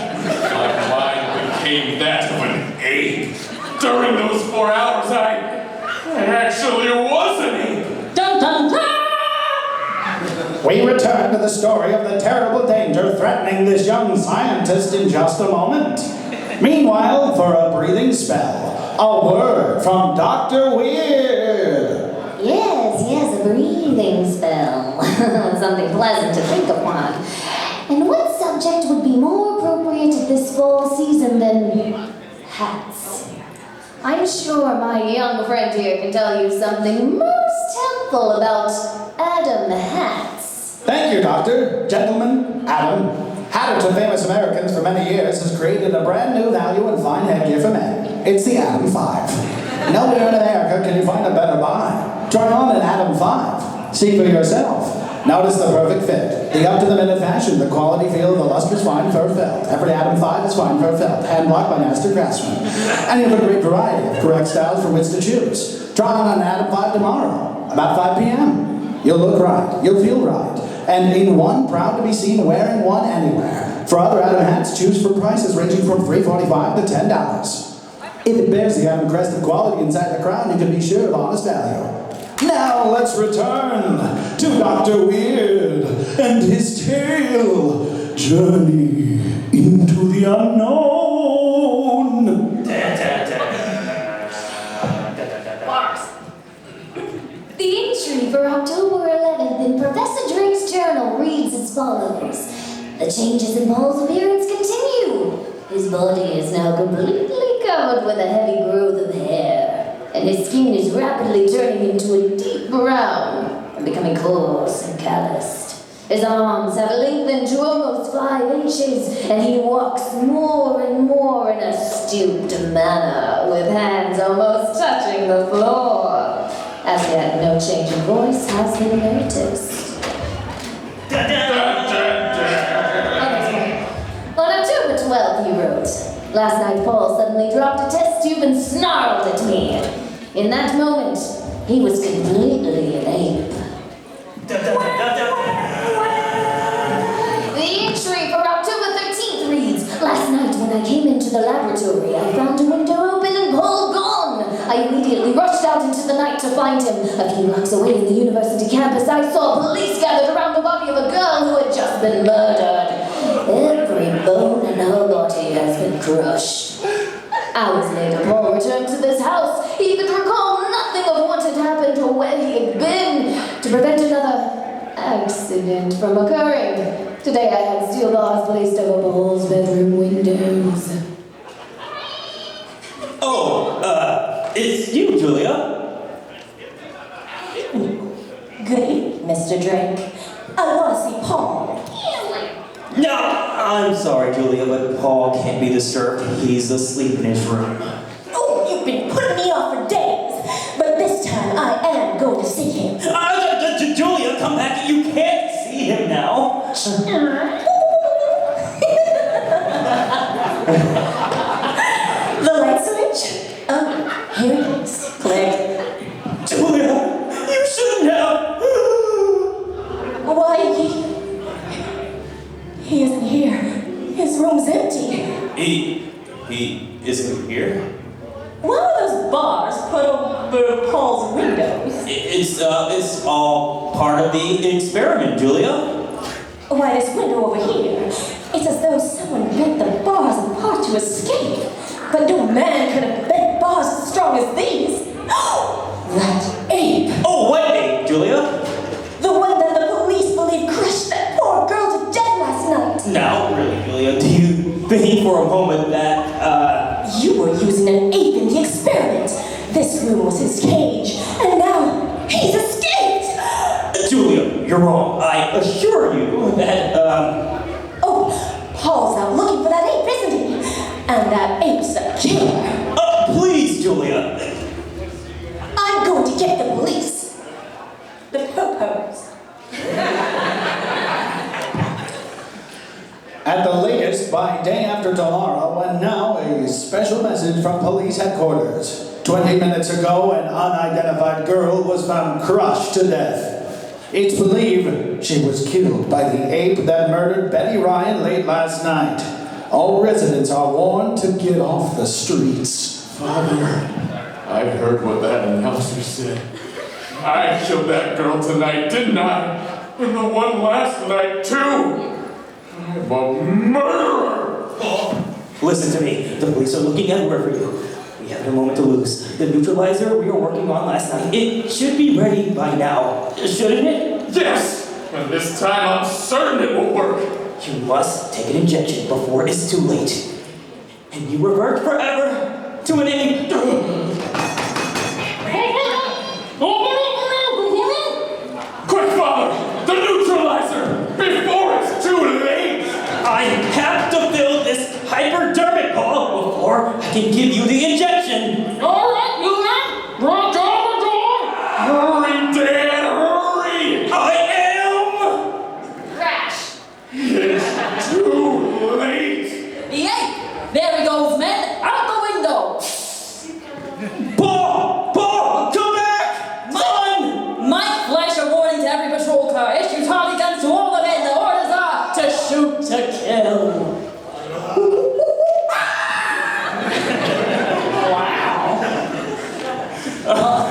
My mind became that of an ape. During those 4 hours, I actually was an ape. Dun dun dun! We return to the story of the terrible danger threatening this young scientist in just a moment. Meanwhile, for a breathing spell, a word from Dr. Weird. Yes, a breathing spell. Something pleasant to think upon. And what subject would be more appropriate at this fall season than hats? I'm sure my young friend here can tell you something most helpful about Adam hats. Thank you, Doctor. Gentlemen, Adam. Hatter to famous Americans for many years has created a brand new value in fine headgear for men. It's the Adam 5. Nowhere in America can you find a better buy. Try on an Adam 5. See for yourself. Notice the perfect fit, the up-to-the-minute fashion, the quality feel, the lustrous fine fur felt. Every Adam 5 is fine fur felt, hand-blocked by master craftsmen. And you have a great variety of correct styles for which to choose. Try on an Adam 5 tomorrow, about 5 p.m. You'll look right, you'll feel right. And in one, proud to be seen wearing one anywhere. For other Adam hats, choose for prices ranging from $3.45 to $10. If it bears the Adam crest of quality inside the crown, you can be sure of honest value. Now let's return to Dr. Weird and his tale, Journey into the Unknown. The entry for October 11th in Professor Drake's journal reads as follows. The changes in Paul's appearance continue His body is now completely covered with a heavy growth of hair, and his skin is rapidly turning into a deep brown and becoming coarse and calloused. His arms have lengthened to almost 5 inches, and he walks more and more in a stooped manner, with hands almost touching the floor. As yet, no change in voice has been noticed. On October 12th, he wrote, "Last night Paul suddenly dropped a test tube and snarled at me. In that moment, he was completely an ape." The entry for October 13th reads, "Last night when I came into the laboratory, I found a window open and Paul gone. I immediately rushed out into the night to find him. A few blocks away in the university campus, I saw police gathered around the body of a girl who had just been murdered. Every bone in her body has been crushed. Hours later, Paul returned to this house. He could recall nothing of what had happened or where he had been. To prevent another accident from occurring, today I had steel bars placed over Paul's bedroom windows." It's you, Julia. Good evening, Mr. Drake. I want to see Paul. No, I'm sorry, Julia, but Paul can't be disturbed. He's asleep in his room. Oh, you've been putting me off for days, but this time I am going to see him. Julia, come back. You can't see him now. The light switch? Oh, here it is. Click. Julia, you shouldn't have. Why, he isn't here. His room's empty. He isn't here? Why are those bars put over Paul's windows? It's all part of the experiment, Julia. Why, this window over here? It's as though someone bent the bars apart to escape. But no man could have bent bars as strong as these. That ape! Oh, what ape, Julia? The one that the police believe crushed that poor girl to death last night. Now, really, Julia, do you think for a moment that, You were using an ape in the experiment. This room was his cage, and now he's escaped! Julia, you're wrong. I assure you that, Oh, Paul's out looking for that ape, isn't he? And that ape's a killer. Please, Julia. I'm going to get the police. The popos. At the latest, by day after tomorrow, and now a special message from police headquarters. 20 minutes ago, an unidentified girl was found crushed to death. It's believed she was killed by the ape that murdered Betty Ryan late last night. All residents are warned to get off the streets. Father, I heard what that announcer said. I killed that girl tonight, didn't I? And the one last night, too. I'm a murderer! Listen to me. The police are looking everywhere for you. We haven't a moment to lose. The neutralizer we were working on last night, it should be ready by now. Shouldn't it? Yes! And this time I'm certain it will work. You must take an injection before it's too late. And you revert forever to an ape. Quick, Father! The neutralizer! Before it's too late! I have to fill this hypodermic ball before I can give you the injection. All right, you man! Run down the door! Hurry, Dad, hurry! I am! Crash! It's too late! The ape! There he goes, man! Out the window! Paul! Paul! Come back! Son! Mike, flash a warning to every patrol car. Issue Tommy guns to all the men. The orders are to shoot to kill.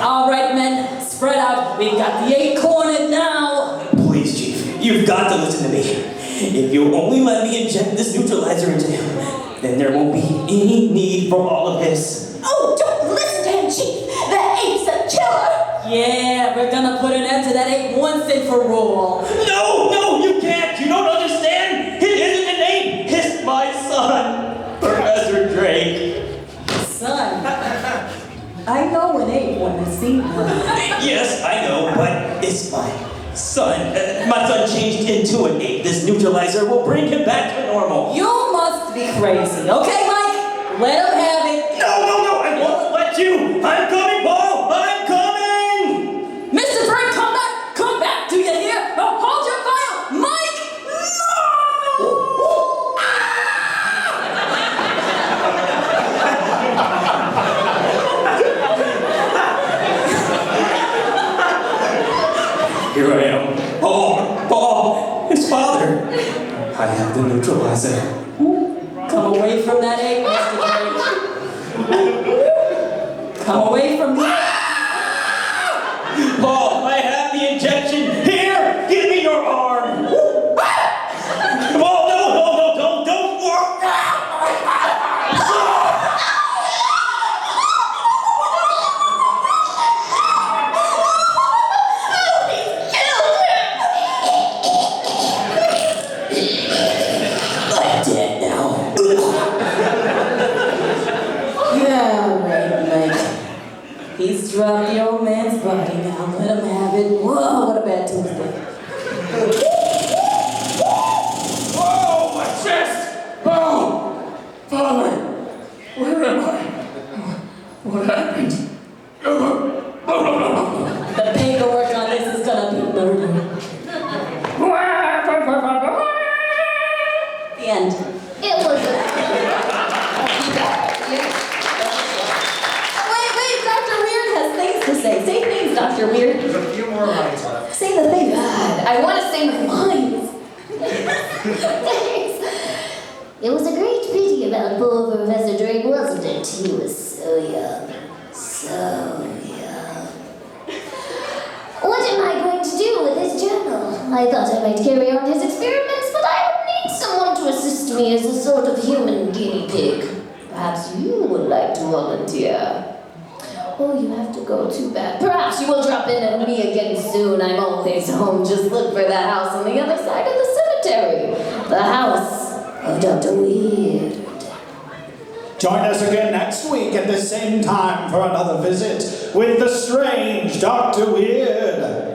All right, men, spread out. We've got the ape cornered now. Please, Chief, you've got to listen to me. If you'll only let me inject this neutralizer into him, then there won't be any need for all of this. Oh, don't listen to him, Chief. That ape's a killer. Yeah, we're gonna put an end to that ape once and for all. No, you can't. You don't understand. It isn't an ape. It's my son. know an ape when I see one. Yes, I know, but it's my son. My son changed into an ape. This neutralizer will bring him back to normal. You must be crazy. Okay, Mike? Let him have it. No, I won't let you. I'm coming, Paul. I'm coming. Mr. Frank, come back. Do you hear? Oh, hold your fire. Mike, Here I am. Paul, his father. I have the neutralizer. come away from that egg, Mr. Drake. Come away from that. Paul, I have the injection. Here, give me your arm. Paul, no, don't. I'm dead now. Yeah, right, Mike. He's dropped the old man's body now. Let him have it. Whoa, what a bad Tuesday. Oh, my chest! Oh! Father! Where am I? What happened? The paperwork on this is gonna be murder. The end. It was a... Wait, Dr. Weird has things to say. Say things, Dr. Weird. There's a few more lines left. Say the thing. God, I want to say my lines. Thanks. It was a great pity about poor Professor Drake, wasn't it? He was so young. So young. What am I going to do with his journal? I thought I might carry on his experiments, but I would need someone to assist me as a sort of human guinea pig. Perhaps you would like to volunteer. Oh, you have to go, too bad. Perhaps you will drop in on me again soon. I'm always home. Just look for the house on the other side of the cemetery. The house of Dr. Weird. Join us again next week at the same time for another visit with the strange Dr. Weird.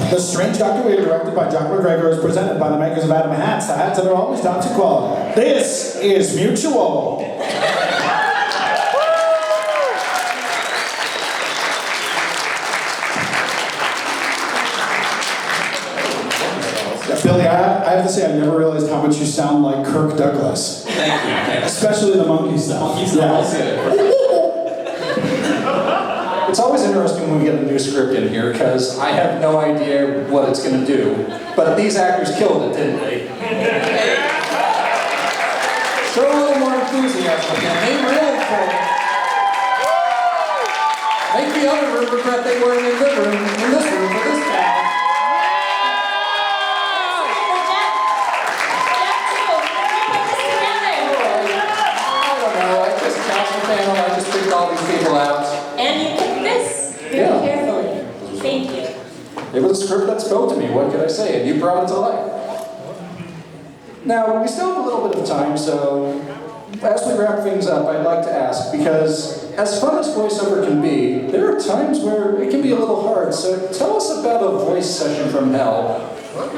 The Strange Dr. Weird, directed by Jack McGregor, is presented by the makers of Adam Hats, the hats that are always down to quality. This is Mutual. Billy, I have to say, I never realized how much you sound like Kirk Douglas. Thank you. Especially the monkey stuff. Monkey stuff, I'll say it. It's always interesting when we get a new script in here because I have no idea what it's going to do. But these actors killed it, didn't they? Show a little more enthusiasm again. They really killed it. Make the other room regret they weren't in this room for this guy. All these people out. And you picked this very carefully. Thank you. It was a script that spoke to me, what could I say? And you brought it to life. Now, we still have a little bit of time, so as we wrap things up, I'd like to ask, because as fun as voiceover can be, there are times where it can be a little hard. So tell us about a voice session from hell,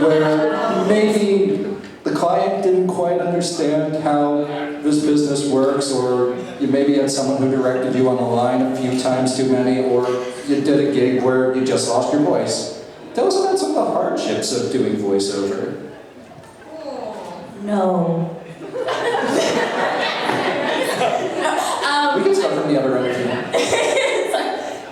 where maybe the client didn't quite understand how this business works, or you maybe had someone who directed you on the line a few times too many, or you did a gig where you just lost your voice. Tell us about some of the hardships of doing voiceover. No. We can start from the other end.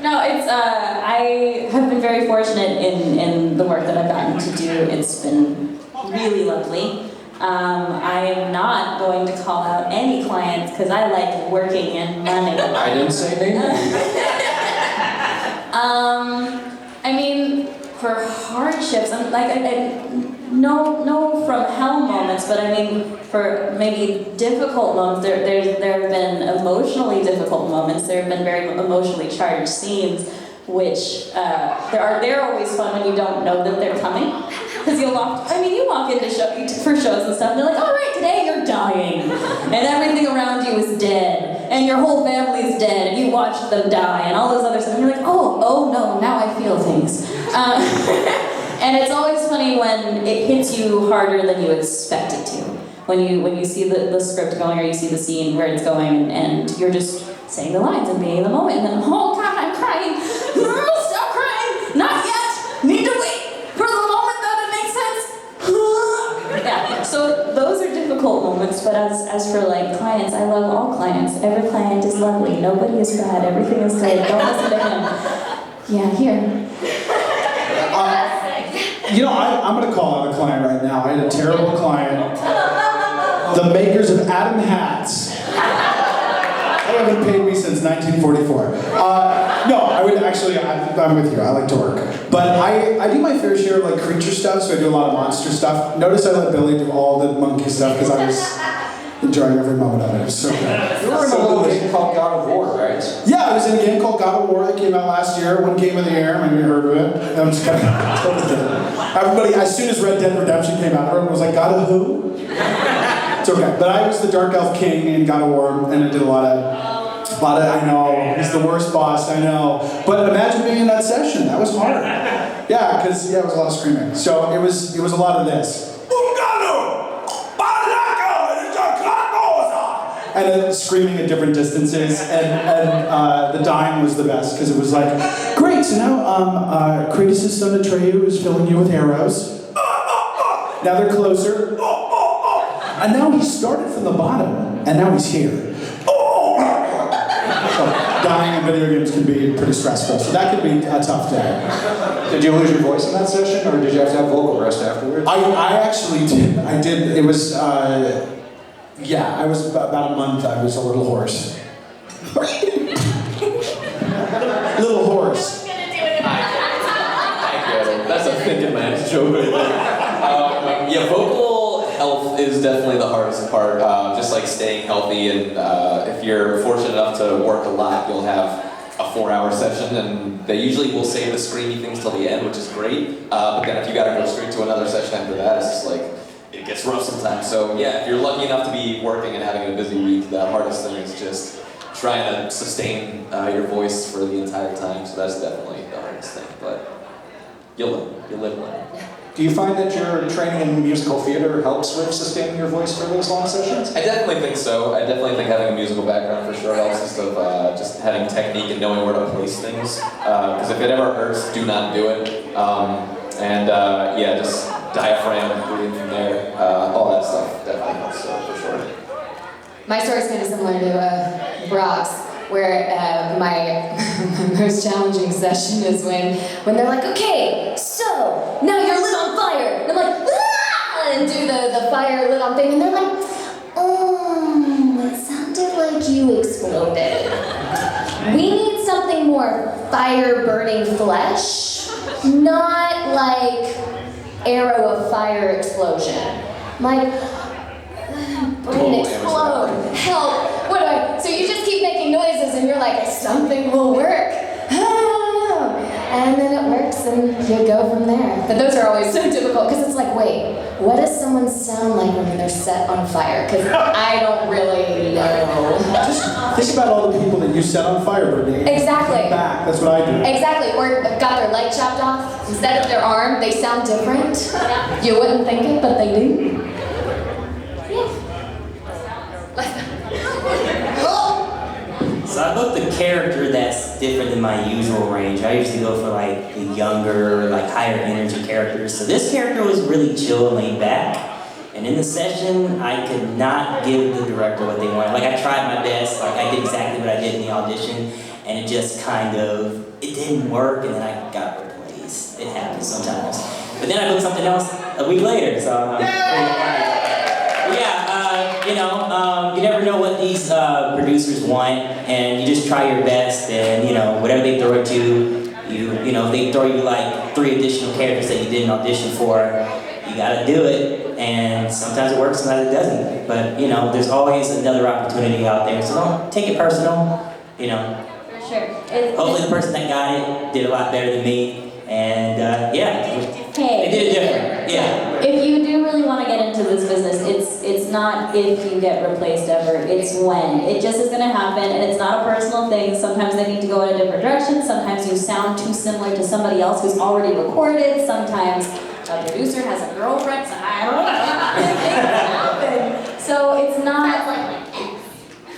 No, it's, I have been very fortunate in the work that I've gotten to do. It's been really lovely. I am not going to call out any clients because I like working and money. I didn't say anything. I mean, for hardships, I'm like, no from hell moments, but I mean, for maybe difficult moments, there have been emotionally difficult moments, there have been very emotionally charged scenes which they're always fun when you don't know that they're coming. Because you walk into for shows and stuff, and they're like, all right, today you're dying. And everything around you is dead. And your whole family is dead, and you watch them die, and all those other stuff. And you're like, oh no, now I feel things. And it's always funny when it hits you harder than you expect it to. When you see the script going, or you see the scene where it's going, and you're just saying the lines and being in the moment, and then, oh God, I'm crying. Stop crying! Not yet! Need to wait for the moment that it makes sense. Yeah, so those are difficult moments, but as for like clients, I love all clients. Every client is lovely. Nobody is bad. Everything is good. Don't listen to him. Yeah, here. I'm going to call out a client right now. I had a terrible client. The makers of Adam hats. They haven't paid me since 1944. I'm with you. I like to work. But I do my fair share of like creature stuff, so I do a lot of monster stuff. Notice I let Billy do all the monkey stuff because I was enjoying every moment of it. So you were in a little game called God of War, right? Yeah, I was in a game called God of War that came out last year. One Game of the Year. Maybe you heard of it. I'm just kind of everybody. As soon as Red Dead Redemption came out, everyone was like, "God of who?" It's okay. But I was the Dark Elf King in God of War, and I did a lot of. I know, he's the worst boss, I know. But imagine being in that session, that was hard. Yeah, because it was a lot of screaming. So it was a lot of this. And then screaming at different distances, and the dying was the best, because it was like, great, so now Kratos' son Atreyu is filling you with arrows. Now they're closer. And now he started from the bottom, and now he's here. So dying in video games can be pretty stressful, so that could be a tough day. Did you lose your voice in that session, or did you have to have vocal rest afterwards? I actually did. I did. It was, I was about a month. I was a little hoarse. Little horse. I get it. That's a thinking man's joke right there. Vocal health is definitely the hardest part. Just like staying healthy, and if you're fortunate enough to work a lot, you'll have a 4-hour session, and they usually will save the screamy things till the end, which is great. But then if you gotta go straight to another session after that, it's just like, it gets rough sometimes. So yeah, if you're lucky enough to be working and having a busy week, the hardest thing is just trying to sustain your voice for the entire time. So that's definitely the hardest thing, but you'll live one. Do you find that your training in musical theater helps with sustaining your voice for those long sessions? I definitely think so. I definitely think having a musical background for sure helps, just having technique and knowing where to place things. Because if it ever hurts, do not do it. Just diaphragm, breathing from there, all that stuff definitely helps for sure. My story's kind of similar to Brock's, where my most challenging session is when they're like, okay, so now you're lit on fire. And I'm like, ah! And do the fire lit on thing, and they're like, oh, it sounded like you exploded. We need something more fire burning flesh, not like arrow of fire explosion. I'm like, brain explode, help, what do I, so you just keep making noises and you're like, something will work. And then it works and you go from there. But those are always so difficult because it's like, wait, what does someone sound like when they're set on fire? Because I don't really know. Just think about all the people that you set on fire, Brittany. Exactly. Back. That's what I do. Exactly. Or got their leg chopped off. Instead of their arm, they sound different. You wouldn't think it, but they do. So I booked a character that's different than my usual range. I usually go for like the younger, like higher energy characters. So this character was really chill and laid back. And in the session, I could not give the director what they wanted. Like I tried my best, like I did exactly what I did in the audition, and it just it didn't work, and then I got replaced. It happens sometimes. But then I booked something else a week later, so I'm pretty excited. You never know what these producers want, and you just try your best, and whatever they throw at you, if they throw you like 3 additional characters that you didn't audition for, you gotta do it, and sometimes it works, sometimes it doesn't, but there's always another opportunity out there, so don't take it personal, For sure. Hopefully the person that got it did a lot better than me. And yeah, Hey, they did it different. Yeah. if you do really want to get into this business, it's not if you get replaced ever, it's when. It just is going to happen, and it's not a personal thing. Sometimes they need to go in a different direction. Sometimes you sound too similar to somebody else who's already recorded. Sometimes a producer has a girlfriend. So I don't know. Things happen. So it's not like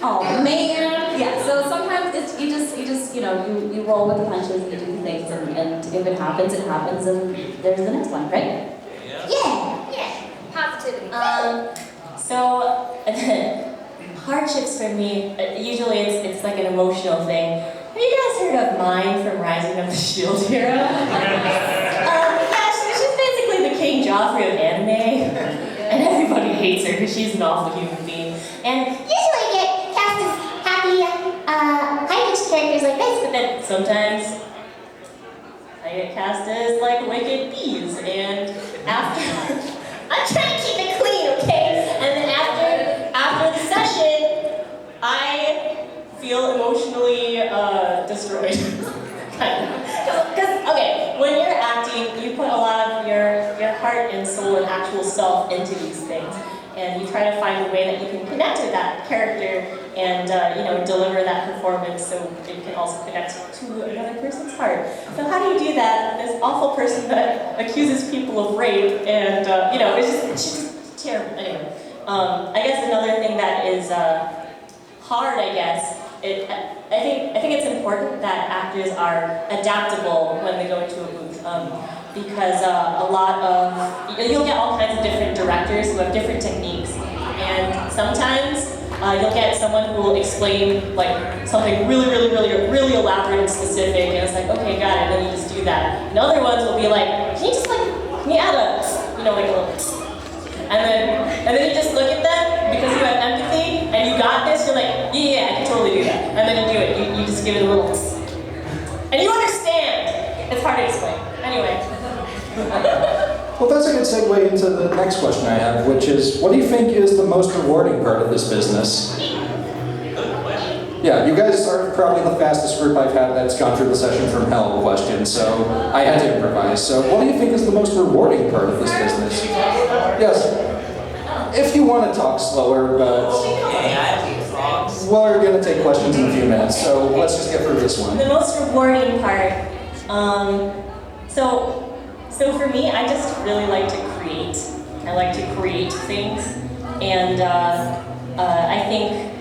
oh man. Yeah. So sometimes it's you just you roll with the punches and you do things, and if it happens, and there's the next one, right? Yeah. Positivity. So hardships for me, usually it's like an emotional thing. Have you guys heard of Mine from Rising of the Shield Hero? Yeah, she's basically the King Joffrey of anime, and everybody hates her because she's an awful human being. And usually I get cast as happy, high-pitched characters like this, but then sometimes I get cast as like wicked bees, and after I'm trying to keep it clean, okay? And then after the session, I feel emotionally destroyed, kind of. Because okay, when you're acting, you put a lot of your heart and soul and actual self into these things, and you try to find a way that you can connect with that character and deliver that performance so it can also connect to another person's heart. So how do you do that? This awful person that accuses people of rape, and it's just terrible. Anyway, I guess another thing that is hard, I guess. I think it's important that actors are adaptable when they go into a booth, because a lot of you'll get all kinds of different directors who have different techniques, and sometimes you'll get someone who will explain like something really elaborate and specific, and it's like, okay, got it, and then you just do that. And other ones will be like, can you add a like a little. And then you just look at them because you have empathy and you got this. You're like, yeah, I can totally do that. And then you do it. You just give it a little, and you understand. It's hard to explain. Anyway. Well, that's a good segue into the next question I have, which is, what do you think is the most rewarding part of this business? Yeah, you guys are probably the fastest group I've had that's gone through the session from hell question, so I had to improvise. So what do you think is the most rewarding part of this business? Yes. If you want to talk slower, but we're going to take questions in a few minutes, so let's just get through this one. The most rewarding part, so for me, I just really like to create. I like to create things, and I think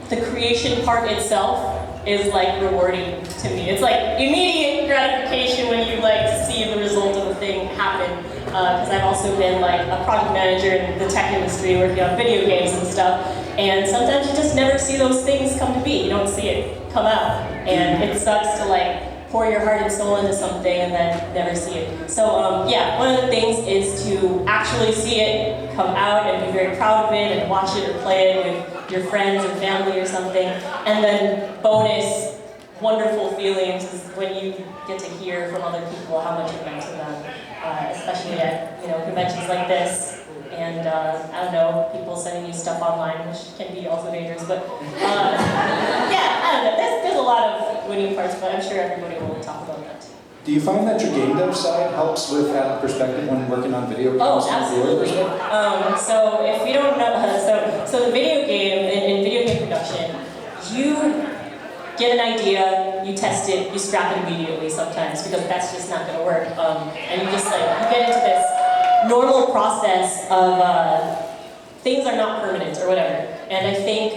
the creation part itself is like rewarding to me. It's like immediate gratification when you like see the result of a thing happen. Because I've also been like a product manager in the tech industry, working on video games and stuff. And sometimes you just never see those things come to be. You don't see it come out, and it sucks to like pour your heart and soul into something and then never see it. So yeah, one of the things is to actually see it come out and be very proud of it and watch it or play it with your friends and family or something. And then bonus, wonderful feelings is when you get to hear from other people how much it meant to them, especially at conventions like this. And I don't know, people sending you stuff online, which can be also dangerous, but yeah, I don't know, there's a lot of winning parts, but I'm sure everybody will talk about that. Do you find that your game dev side helps with that perspective when working on video games? Oh, absolutely. So if you don't know, so the video game, in video game production, you get an idea, you test it, you scrap it immediately sometimes, because that's just not going to work. And you just you get into this normal process of things are not permanent or whatever. And I think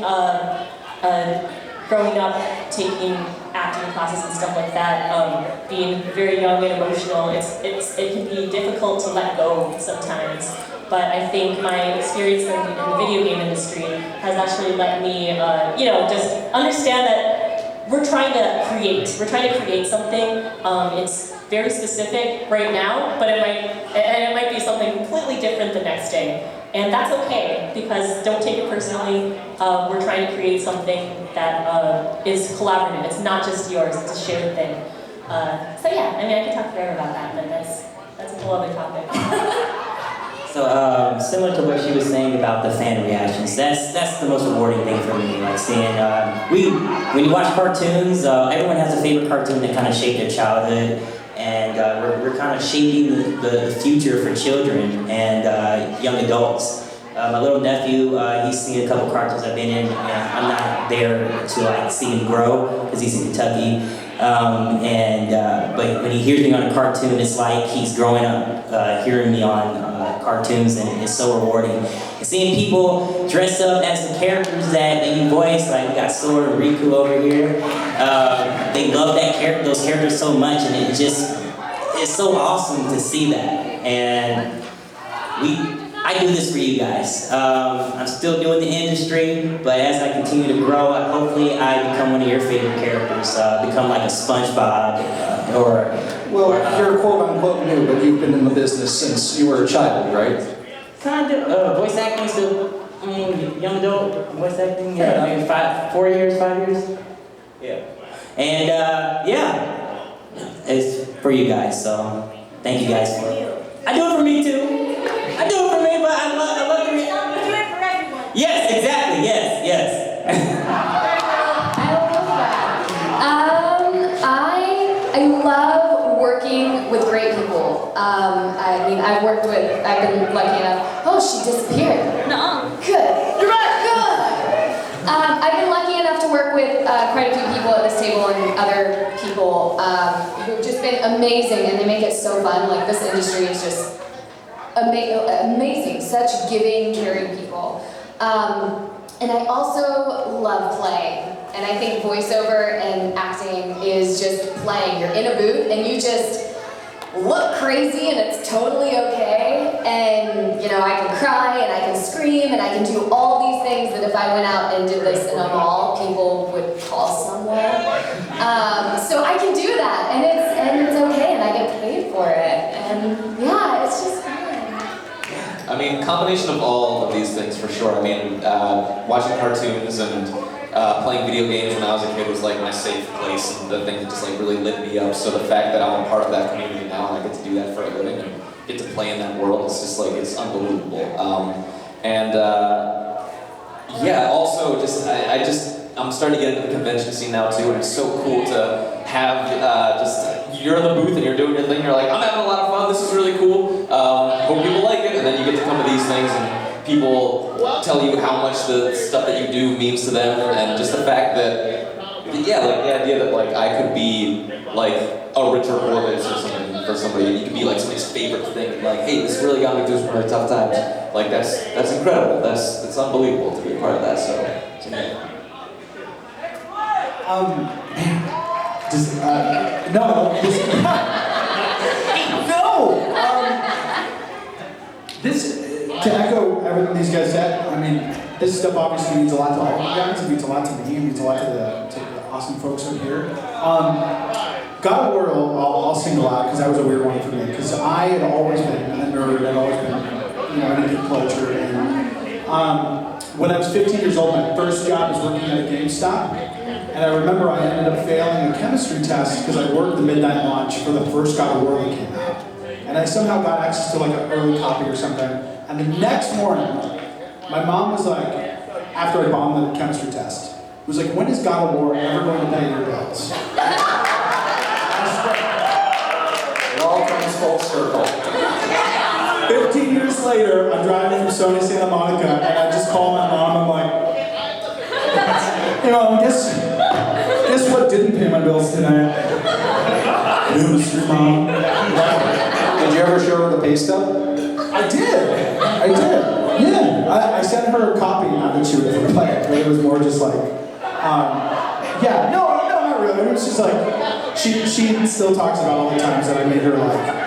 growing up, taking acting classes and stuff like that, being very young and emotional, it can be difficult to let go sometimes. But I think my experience in the video game industry has actually let me, just understand that we're trying to create something. It's very specific right now, but it might be something completely different the next day. And that's okay, because don't take it personally. We're trying to create something that is collaborative. It's not just yours, it's a shared thing. So yeah, I can talk forever about that, but that's a whole other topic. So So similar to what she was saying about the fan reactions, that's the most rewarding thing for me. Like seeing when you watch cartoons, everyone has a favorite cartoon that kind of shaped their childhood, and we're kind of shaping the future for children and young adults. My little nephew, he's seen a couple cartoons I've been in, and I'm not there to like see him grow because he's in Kentucky. But when he hears me on a cartoon, it's like he's growing up hearing me on cartoons, and it's so rewarding. And seeing people dress up as the characters that you voice, like we got Sora and Riku over here. They love those characters so much, and it's so awesome to see that. And I do this for you guys. I'm still doing the industry, but as I continue to grow, hopefully I become one of your favorite characters, become like a SpongeBob Well, you're quote unquote new, but you've been in the business since you were a child, right? Kind of. Voice acting still, young adult voice acting, yeah, maybe 5 years. Yeah. And yeah, it's for you guys, so thank you guys for it. I do it for me too. I do it for me, but I love it. You do it for everyone. Yes, exactly, yes. I love that. I love working with great people. I mean, I've been lucky enough. Oh, she disappeared. No. Good. You're back. Good. I've been lucky enough to work with quite a few people at this table and other people who've just been amazing, and they make it so fun. Like, this industry is just amazing. Such giving, caring people. And I also love playing. And I think voiceover and acting is just playing. You're in a booth and you just look crazy, and it's totally okay. And I can cry and I can scream and I can do all these things that if I went out and did this in a mall, people would call someone. So I can do that, and it's okay, and I get paid for it. And yeah, it's just fun. I mean, combination of all of these things for sure. I mean, watching cartoons and playing video games when I was a kid was like my safe place, and the thing that just like really lit me up. So the fact that I'm a part of that community now and I get to do that for a living and get to play in that world, it's just like, it's unbelievable. Yeah, also I'm starting to get into the convention scene now too, and it's so cool to have you're in the booth and you're doing your thing, you're like, I'm having a lot of fun, this is really cool, hope people like it, and then you get to come to these things and people tell you how much the stuff that you do means to them, and just the fact that, yeah, like the idea that like I could be like a Richard Horvitz or something for somebody, and you could be like somebody's favorite thing, like, hey, this really got me through some really tough times. Like that's incredible. That's unbelievable to be a part of that. So yeah. To echo everything these guys said, I mean, this stuff obviously means a lot to all of you guys. It means a lot to me. It means a lot to the awesome folks up here. God of War, I'll single out because that was a weird one for me. Because I had always been a nerd. I'd always been, into geek culture. And when I was 15 years old, my first job was working at a GameStop. And I remember I ended up failing a chemistry test because I worked the midnight launch for the first God of War that came out. And I somehow got access to like an early copy or something. And the next morning, my mom was like, after I bombed the chemistry test, was like, when is God of War ever going to pay your bills? It all comes full circle. 15 years later, I'm driving from Sony Santa Monica, and I just call my mom. I'm like, guess what didn't pay my bills tonight? It was your mom. Did you ever show her the pay stub? I did. Yeah, I sent her a copy, not that she would ever play it, but it was more just like, no, not really. It was just like, she still talks about all the times that I made her like,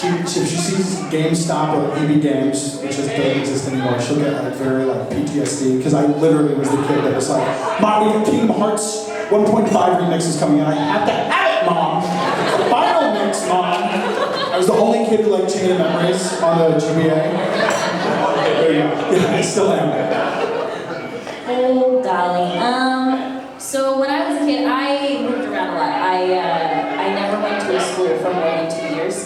if she sees GameStop or EB Games, which doesn't exist anymore, she'll get like very like PTSD, because I literally was the kid that was like, Mom, we have Kingdom Hearts 1.5 remix is coming in, I have to have it, Mom! Final mix, Mom! I was the only kid who liked Chain of Memories on the GBA. Yeah, I still am. Oh, golly. So when I was a kid, I moved around a lot. I never went to a school for more than 2 years.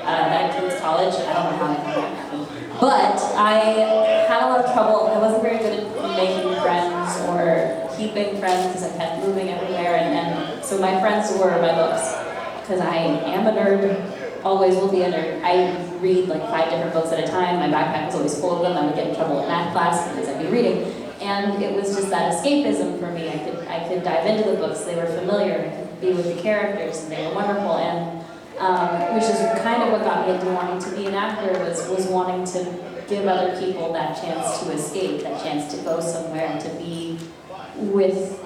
That includes college. I don't know how that happened. But I had a lot of trouble. I wasn't very good at making friends or keeping friends because I kept moving everywhere. And so my friends were my books because I am a nerd, always will be a nerd. I read like 5 different books at a time. My backpack was always full of them. I would get in trouble in math class because I'd be reading. And it was just that escapism for me. I could dive into the books. They were familiar. I could be with the characters and they were wonderful. And which is kind of what got me into wanting to be an actor was wanting to give other people that chance to escape, that chance to go somewhere and to be with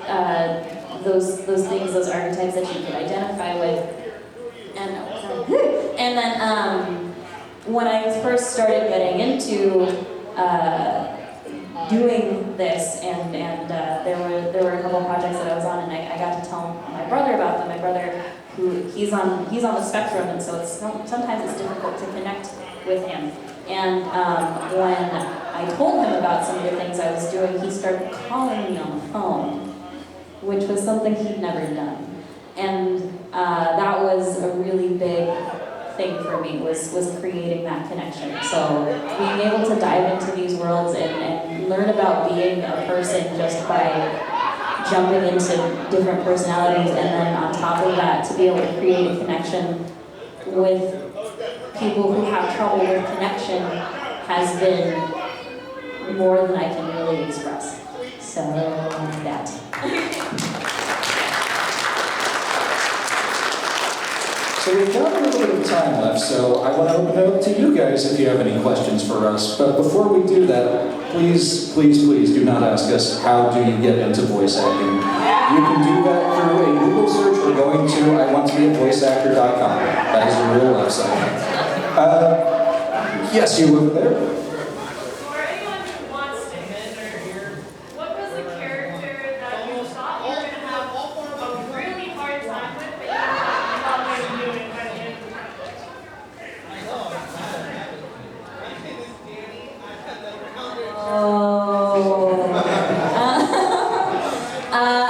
those things, those archetypes that you could identify with. And then when I first started getting into doing this, and there were a couple of projects that I was on, and I got to tell my brother about them. My brother, he's on the spectrum, and so sometimes it's difficult to connect with him. And when I told him about some of the things I was doing, he started calling me on the phone, which was something he'd never done. And that was a really big thing for me, was creating that connection. So being able to dive into these worlds and learn about being a person just by jumping into different personalities, and then on top of that, to be able to create a connection with people who have trouble with connection has been more than I can really express. So that. So we've got a little bit of time left, so I want to open it up to you guys if you have any questions for us. But before we do that, please, please, please do not ask us how do you get into voice acting. You can do that through a Google search or going to iwanttobeavoiceactor.com. That is a real website. Yes, you over there. For anyone who wants to enter, what was the character that you thought you were going to have a really hard time with, but you thought you were doing by the end of the project?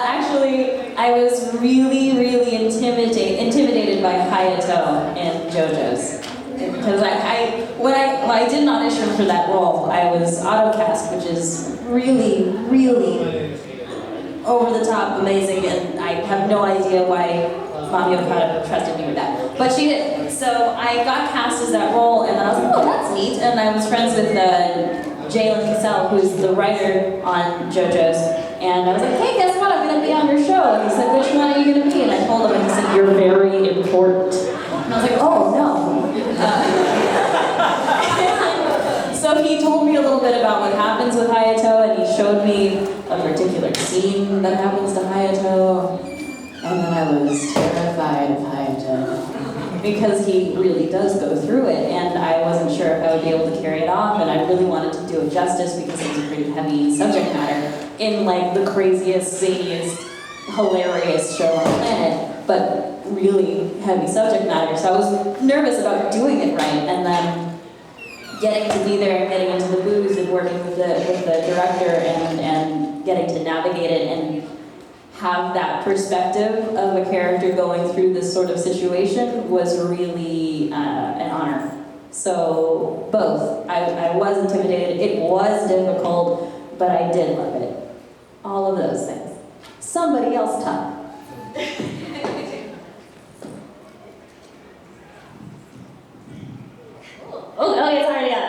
Actually, I was really, really intimidated by Hayato in Jojo's. Because when I did an audition for that role, I was auto-cast, which is really, really over the top amazing, and I have no idea why Mami Okada trusted me with that. But she did. So I got cast as that role, and then I was like, oh, that's neat. And I was friends with Chillin, who's the writer on Jojo's. And I was like, hey, guess what? I'm going to be on your show. And he said, which one are you going to be? And I told him, and he said, you're very important. And I was like, oh, no. So he told me a little bit about what happens with Hayato, and he showed me a particular scene that happens to Hayato, and then I was terrified of Hayato because he really does go through it, and I wasn't sure if I would be able to carry it off, and I really wanted to do it justice because it was a pretty heavy subject matter in like the craziest, zaniest, hilarious show on the planet, but really heavy subject matter. So I was nervous about doing it right, and then getting to be there and getting into the booth and working with the director and getting to navigate it and have that perspective of a character going through this sort of situation was really an honor. So both. I was intimidated, it was difficult, but I did love it. All of those things. Somebody else talk. Oh, it's already on.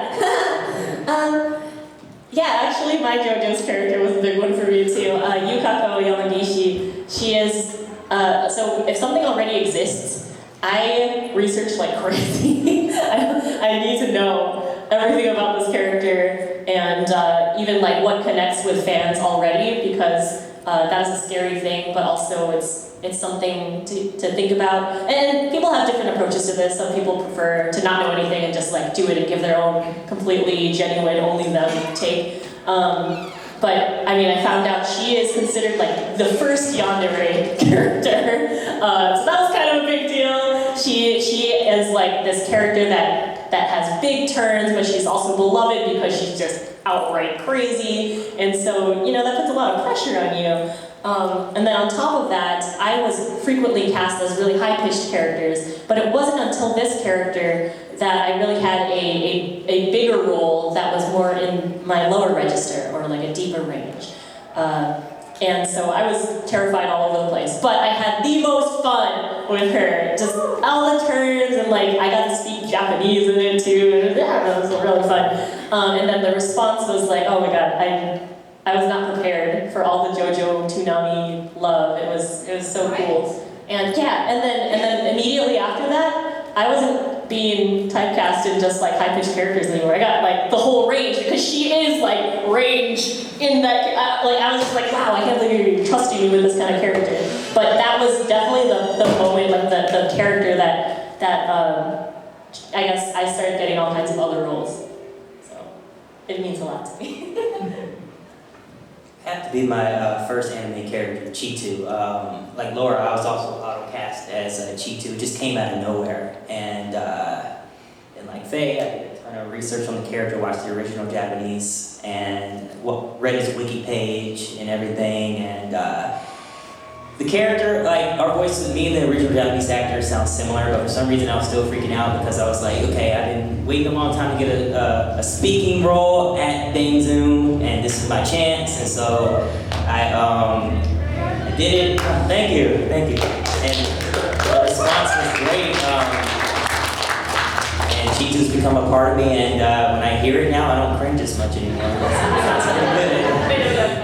Yeah, actually, my JoJo's character was a big one for me too. Yukako Yamagishi, she is. So if something already exists, I research like crazy. I need to know everything about this character and even like what connects with fans already, because that is a scary thing, but also it's something to think about. And people have different approaches to this. Some people prefer to not know anything and just like do it and give their own completely genuine, only them take. But I mean, I found out she is considered like the first yandere character. So that was kind of a big deal. She is like this character that has big turns, but she's also beloved because she's just outright crazy. And so, you know, that puts a lot of pressure on you. And then on top of that, I was frequently cast as really high-pitched characters, but it wasn't until this character that I really had a bigger role that was more in my lower register, or like a deeper range. And so I was terrified all over the place, but I had the most fun with her. Just all the turns, and like I got to speak Japanese in it too, and yeah, it was really fun. And then the response was like, oh my god, I was not prepared for all the Jojo Toonami love. It was so cool. And yeah, and then immediately after that, I wasn't being typecast in just like high-pitched characters anymore. I got like the whole range, because she is like range in that, like I was just like, wow, I can't believe you're trusting me with this kind of character. But that was definitely the moment, like the character that I guess I started getting all kinds of other roles. So it means a lot to me. Have to be my first anime character, Chitu. Like Laura, I was also auto-cast as Chitu. It just came out of nowhere. And like Faye, I did a ton of research on the character, watched the original Japanese, and read his wiki page and everything. And the character, like our voices, me and the original Japanese actor sound similar, but for some reason I was still freaking out because I was like, okay, I've been waiting a long time to get a speaking role at Dame Zoom, and this is my chance, and so I did it. Thank you. And the response was great. And Chitu's become a part of me, and when I hear it now, I don't cringe as much anymore. That's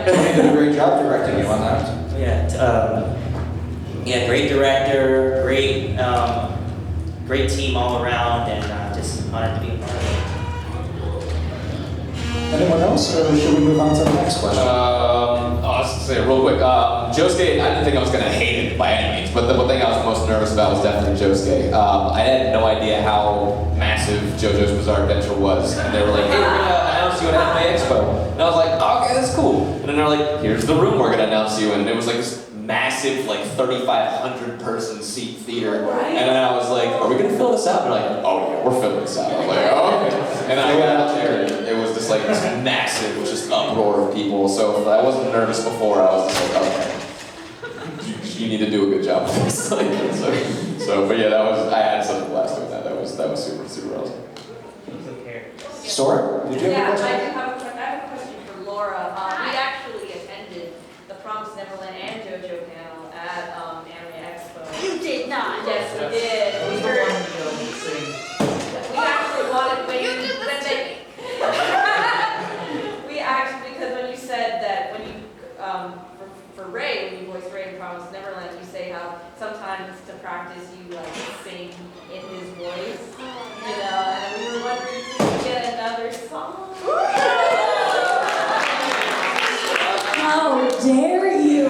good. You did a great job directing you on that. Yeah, great director, great team all around, and just honored to be a part of it. Anyone else, or should we move on to the next question? I'll just say it real quick. Josuke, I didn't think I was going to hate it by any means, but the thing I was most nervous about was definitely Josuke. I had no idea how massive JoJo's Bizarre Adventure was, and they were like, hey, we're going to announce you at Anime Expo. And I was like, oh, okay, that's cool. And then they're like, here's the room we're going to announce you, and it was like this massive, like 3,500 person seat theater. And then I was like, are we going to fill this out? And they're like, oh yeah, we're filling this out. I was like, oh, okay. And then I went out there, and it was just like this massive, just uproar of people. So if I wasn't nervous before, I was just like, okay, you need to do a good job with this. But yeah, I had such a blast doing that. That was super, super awesome. Sora, did you have a question? I have a question for Laura. We actually attended the Promised Neverland and JoJo panel at Anime Expo. You did not. Yes, we did. We actually wanted we actually, because when you said that when you for Ray, when you voiced Ray in Promised Neverland, you say how sometimes to practice you like sing in his voice, you know, and we were wondering if we could get another song. How dare you!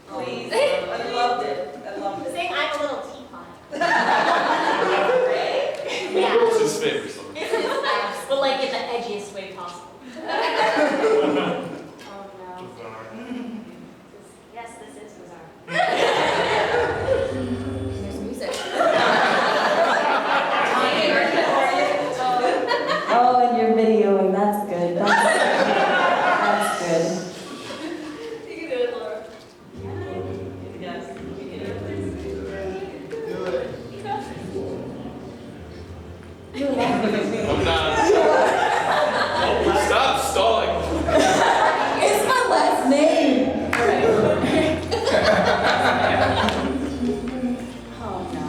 Please, I loved it. Sing I'm a Little Teapot. Ray? Yeah. What's his favorite song? It's his best, but like in the edgiest way possible. Oh no. Oh no. Yes, this is bizarre. There's music. Oh, and you're videoing. That's good. That's good. You can do it, Laura. Yes. I'm not. Oh, stop stalling. It's my last name. Oh no.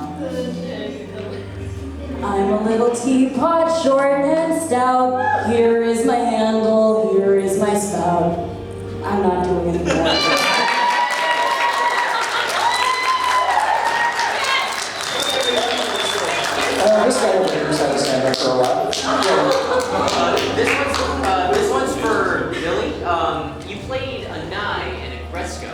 I'm a little teapot, short and stout. Here is my handle, here is my spout. I'm not doing it anymore. This guy over here has had his hand up for a while. This one's for Billy. You played a Nai in a Gresco,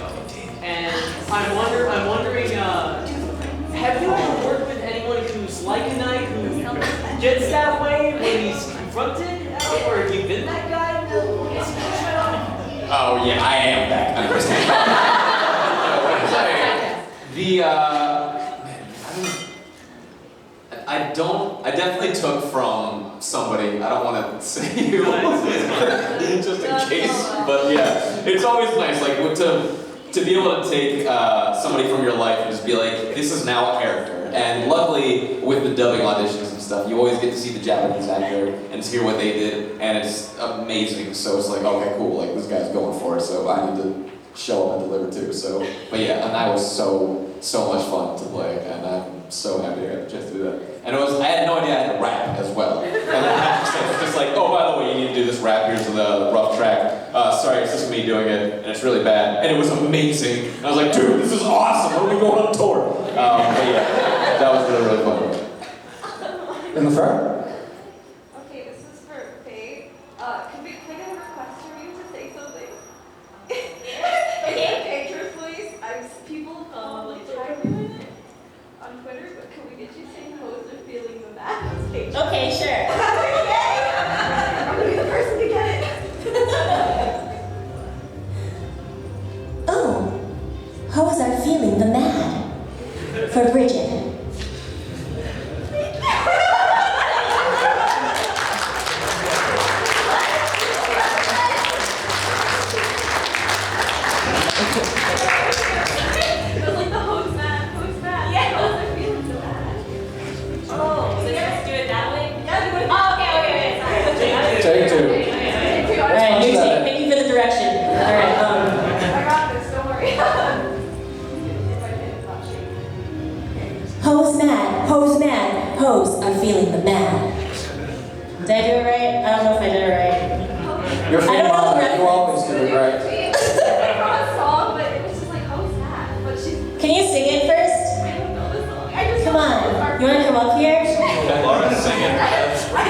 and I'm wondering, have you ever worked with anyone who's like a Nai, who gets that way when he's confronted, or have you been that guy? Oh yeah, I am that kind of person. I definitely took from somebody. I don't want to say who, just in case. But yeah, it's always nice, like to be able to take somebody from your life and just be like, this is now a character. And luckily, with the dubbing auditions and stuff, you always get to see the Japanese actor and to hear what they did, and it's amazing. So it's like, okay, cool, like this guy's going for it, so I need to show up and deliver too. So, but yeah, and that was so much fun to play, and I'm so happy I got the chance to do that. And I had no idea I had to rap as well. And then it's just like, oh, by the way, you need to do this rap. Here's the rough track. Sorry, it's just me doing it, and it's really bad. And it was amazing. And I was like, dude, this is awesome. When are we going on tour? But yeah, that was really fun. In the front? Okay, this is for Faye. Can I get a request from you to say something? Okay, truthfully, people like tag you in it on Twitter, but can we get you saying hoes are feeling the bad on stage? Okay, sure. Yay! I'm gonna be the person to get it. Oh, hoes are feeling the mad. For Bridget. It was like the hoes mad. Yeah, hoes are feeling so bad. Oh, so let's do it that way? Yeah, do it. Oh, okay, sorry. Take two. All right, new take. Thank you for the direction. All right. I got this, don't worry. Hoes mad, hoes are feeling the mad. Did I do it right? I don't know if I did it right. You're I don't know the you always do it right. I brought a song, but it was just like, hoes mad. But she's. Can you sing it first? I don't know the song. I just Come on. You want to come up here? Laura, sing it. All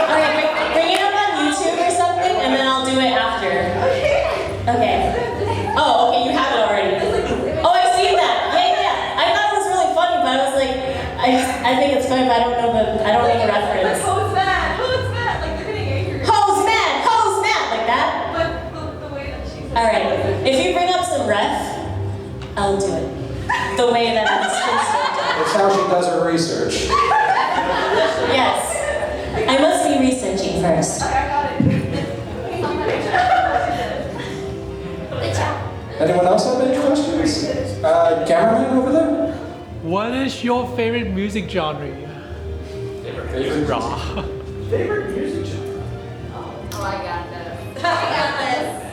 right, bring it up on YouTube or something, and then I'll do it after. Okay. Oh, okay, you have it already. Oh, I've seen that. Yeah. I thought it was really funny, but I was like, I think it's funny, but I don't know the reference. Hoes mad, like they're getting angry. Hoes mad, like that. But the way that she said. All right. If you bring up some ref, I'll do it. The way that it's supposed to. It's how she does her research. Yes. I must be researching first. I got it. Anyone else have any questions? Cameraman over there? What is your favorite music genre? Favorite genre? Favorite music genre? Oh, I got this.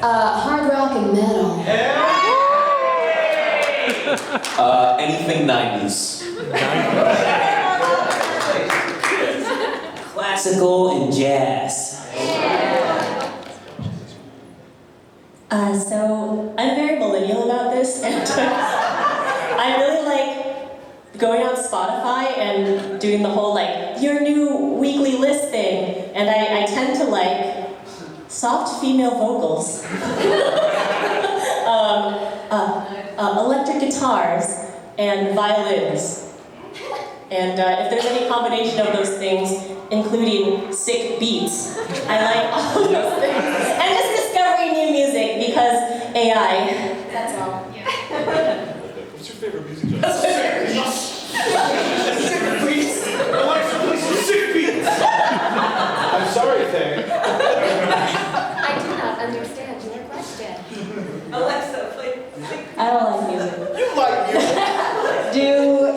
Hard rock and metal. Anything 90s. Classical and jazz. So I'm very millennial about this, and I really like going on Spotify and doing the whole like your new weekly list thing, and I tend to like soft female vocals, electric guitars, and violins. And if there's any combination of those things, including sick beats, I like all of those things. And just discovering new music because AI. That's all. What's your favorite music genre? Sick beats. Alexa, play some sick beats. I'm sorry, Faye. I do not understand your question. Alexa, play. I don't like music. You like music. Do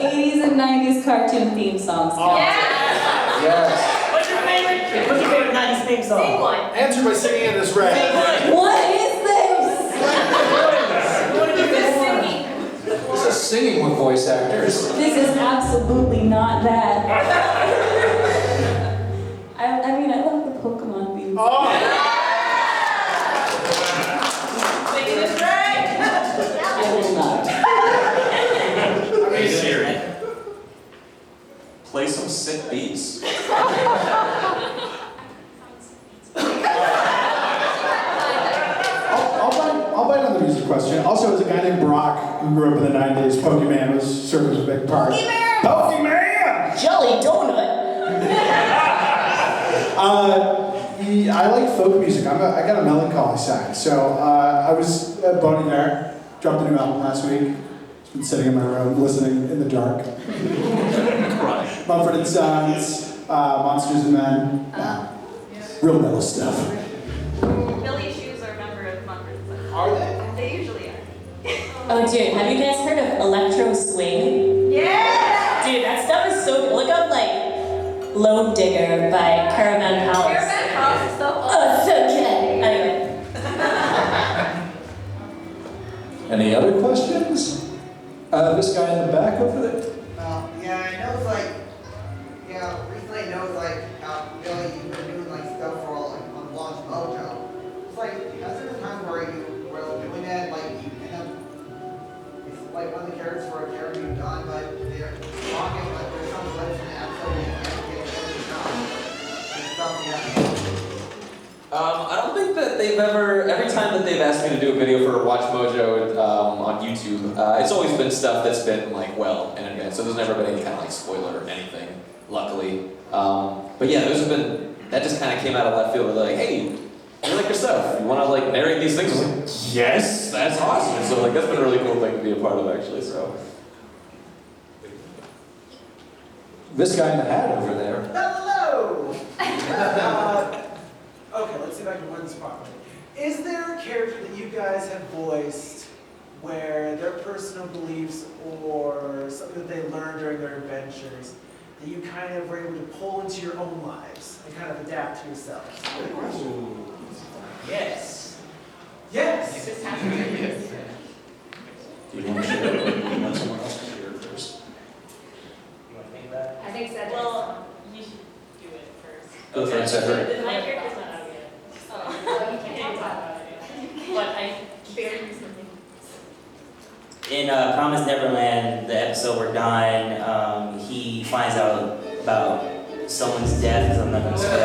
80s and 90s cartoon theme songs. Yes. What's your favorite 90s theme song? Sing one. Answer by singing in this rap. What is this? This is singing with voice actors. This is absolutely not that. I mean, I love the Pokemon theme. Singing this right. I will not. Hey Siri, play some sick beats. I'll bite on the music question. Also, as a guy named Brock who grew up in the 90s, Pokemon was sort of a big part. Pokemon! Jelly donut. I like folk music. I got a melancholy side. So I was at Bon Iver, dropped a new album last week. Been sitting in my room, listening in the dark. Mumford & Sons, Monsters and Men. Real metal stuff. Billy shoes are a member of Muppets. Are they? They usually are. Oh, dude, have you guys heard of Electro Swing? Yeah! Dude, that stuff is so good. Look up, like, Lone Digger by Caravan Palace. Caravan Palace is so Oh, so good. Anyway. Any other questions? This guy in the back over there. Yeah, I know it's like, recently I know it's like how Billy, you've been doing like stuff for all like on Launch Mojo. It's like, has there been times where you were doing that, like you end up, it's like one of the characters for a character you've done, but they're talking, but there's some glitch in the episode and you can't get everything done. And stuff, I don't think that they've ever, every time that they've asked me to do a video for Watch Mojo on YouTube, it's always been stuff that's been like well in advance, so there's never been any kind of like spoiler or anything, luckily. But yeah, those have been, that just kind of came out of left field. They're like, hey, you like your stuff? You want to like narrate these things? I was like, yes, that's awesome. So like that's been a really cool thing to be a part of actually. So. This guy in the hat over there. Hello! Okay, let's see if I can win this properly. Is there a character that you guys have voiced where their personal beliefs or something that they learned during their adventures that you kind of were able to pull into your own lives and kind of adapt to yourselves? Good question. Yes. Yes! Do you want to share it? Or do you want someone else to share it first? You want to think about it? I think Cedric. Well, you should do it first. Go for it, Cedric. My character's not out yet. Oh, you can't talk about it. But I very recently. In Promised Neverland, the episode where Don, he finds out about someone's death, because I'm not going to spoil it.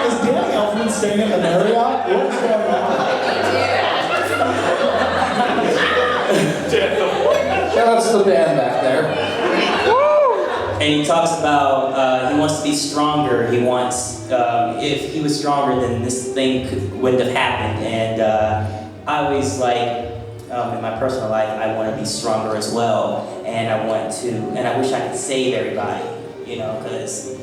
Is Danny Elfman staying at the Marriott? What is going on? Shout out to the band back there. And he talks about he wants to be stronger. He wants, if he was stronger, then this thing wouldn't have happened. And I always like, in my personal life, I want to be stronger as well. And I want to, and I wish I could save everybody, you know, because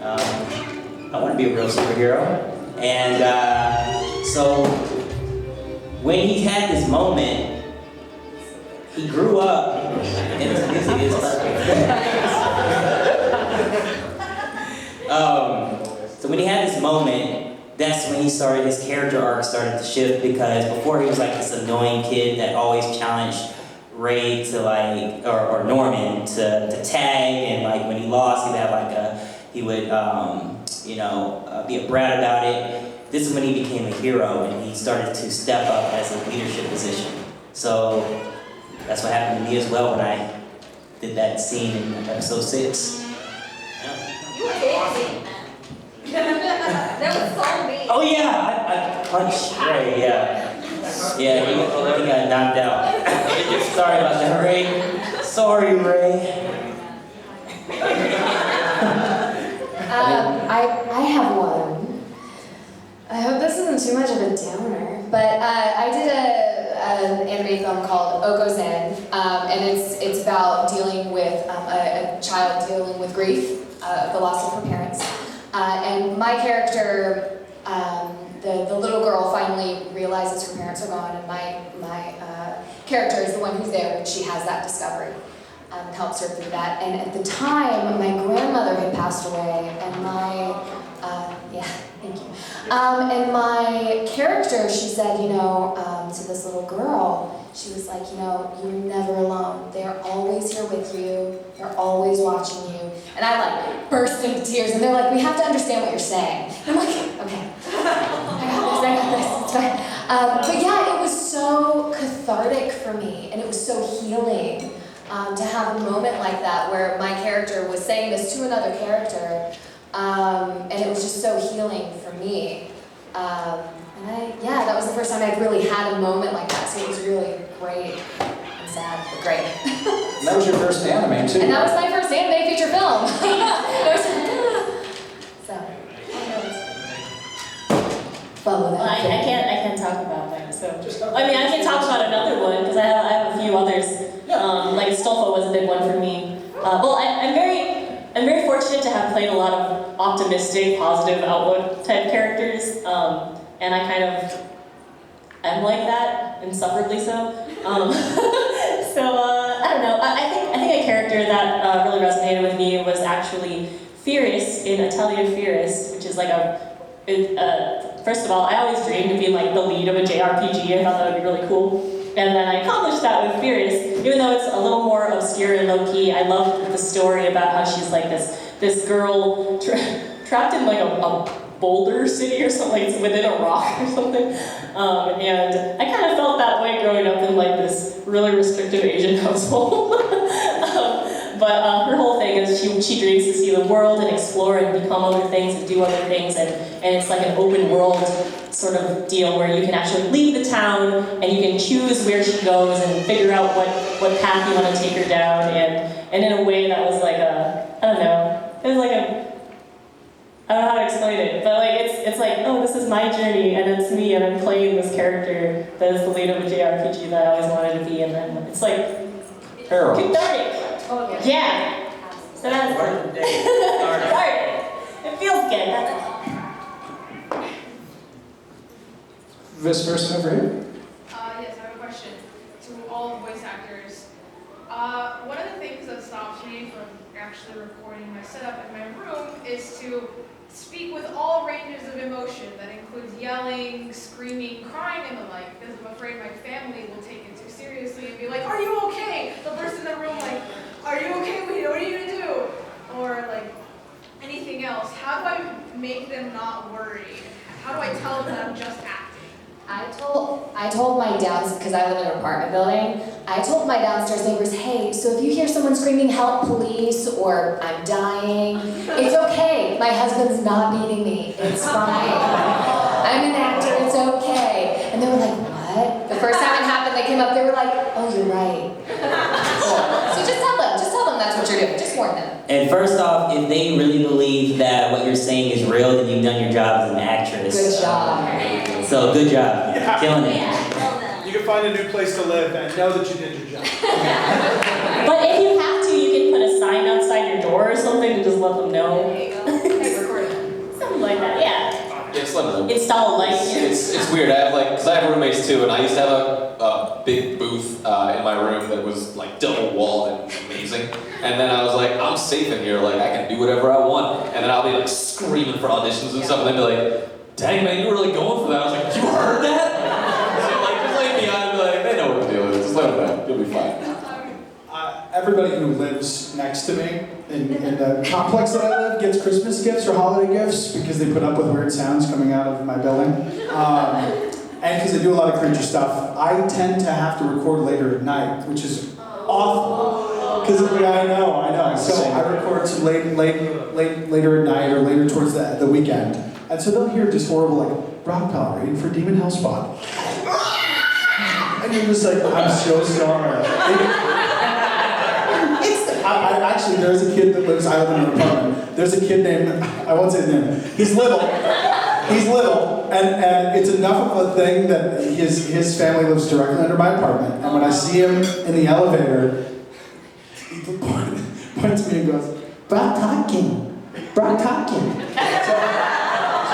I want to be a real superhero. And so when he had this moment, he grew up, and it is perfect. So when he had this moment, that's when he started, his character arc started to shift, because before he was like this annoying kid that always challenged Ray to like, or Norman to tag, and like when he lost, he would have like be a brat about it. This is when he became a hero, and he started to step up as a leadership position. So that's what happened to me as well when I did that scene in episode 6. You hate me. That was so mean. Oh yeah, I punched Ray, yeah. Yeah, he got knocked out. Sorry about that, Ray. Sorry, Ray. I have one. I hope this isn't too much of a downer, but I did an anime film called Okko and it's about dealing with a child dealing with grief, the loss of her parents. And my character, the little girl finally realizes her parents are gone, and my character is the one who's there when she has that discovery, helps her through that. And at the time, my grandmother had passed away, and thank you. And my character, she said, to this little girl, she was like, you're never alone. They're always here with you. They're always watching you. And I like burst into tears, and they're like, we have to understand what you're saying. And I'm like, okay, I got this, it's fine. But yeah, it was so cathartic for me, and it was so healing to have a moment like that where my character was saying this to another character, and it was just so healing for me. That was the first time I'd really had a moment like that, so it was really great and sad, but great. And that was your first anime too. And that was my first anime feature film. Follow that. Well, I can't talk about them. So I can talk about another one because I have a few others. Like Stolfo was a big one for me. Well, I'm very fortunate to have played a lot of optimistic, positive outlook type characters, and I kind of am like that, insufferably so. I don't know. I think a character that really resonated with me was actually Furious in Atelier Furious, which is like first of all, I always dreamed of being like the lead of a JRPG. I thought that would be really cool. And then I accomplished that with Furious, even though it's a little more obscure and low-key. I loved the story about how she's like this girl trapped in like a boulder city or something, like it's within a rock or something. And I kind of felt that way growing up in like this really restrictive Asian household. But her whole thing is she dreams to see the world and explore and become other things and do other things, and it's like an open world sort of deal where you can actually leave the town and you can choose where she goes and figure out what path you want to take her down, and in a way that was like I don't know, it was like I don't know how to explain it, but like it's like, oh, this is my journey and it's me and I'm playing this character that is the lead of a JRPG that I always wanted to be, and then it's like cathartic. Yeah. So that's cathartic. It feels good. That's all. This person over here. Yes, I have a question to all voice actors. One of the things that stops me from actually recording my setup in my room is to speak with all ranges of emotion. That includes yelling, screaming, crying, and the like, because I'm afraid my family will take it too seriously and be like, "Are you okay?" The person in the room like, "Are you okay? What are you gonna do?" Or like anything else. How do I make them not worried? How do I tell them that I'm just acting? I told my because I live in an apartment building, I told my downstairs neighbors, hey, so if you hear someone screaming, "Help, police," or "I'm dying," it's okay. My husband's not beating me. It's fine. I'm an actor, it's okay. And they were like, what? The first time it happened, they came up, they were like, oh, you're right. So just tell them that's what you're doing. Just warn them. And first off, if they really believe that what you're saying is real, then you've done your job as an actress. Good job. So good job. Yeah. Killing it. You can find a new place to live and know that you did your job. But if you have to, you can put a sign outside your door or something to just let them know. Something like that, yeah. Yes, let me know. Install a light. It's weird. I have because I have roommates too, and I used to have a big booth in my room that was like double wall and amazing. And then I was like, I'm safe in here. Like I can do whatever I want. And then I'll be like screaming for auditions and stuff, and they'd be like, "Dang man, you were really going for that." I was like, "You heard that?" So like just lay me on and be like, they know what the deal is. Just let them know. You'll be fine. Everybody who lives next to me in the complex that I live gets Christmas gifts or holiday gifts because they put up with weird sounds coming out of my building. And because I do a lot of creature stuff, I tend to have to record later at night, which is awful. Because I know. So I record some later at night or later towards the weekend. And so they'll hear just horrible like rock power reading for Demon Hellspawn. And you're just like, I'm so sorry. Actually, there's a kid that lives, I live in an apartment. There's a kid named, I won't say his name. He's little, and it's enough of a thing that his family lives directly under my apartment. And when I see him in the elevator, he points to me and goes, Bratakin. So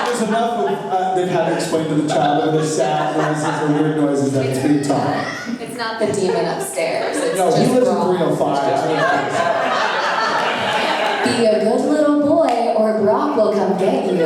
there's enough of, they've had to explain to the child that there's sad noises or weird noises that it's being taught. It's not the demon upstairs. It's No, just he lives in Brock. 305. Be a good little boy or Brock will come get you.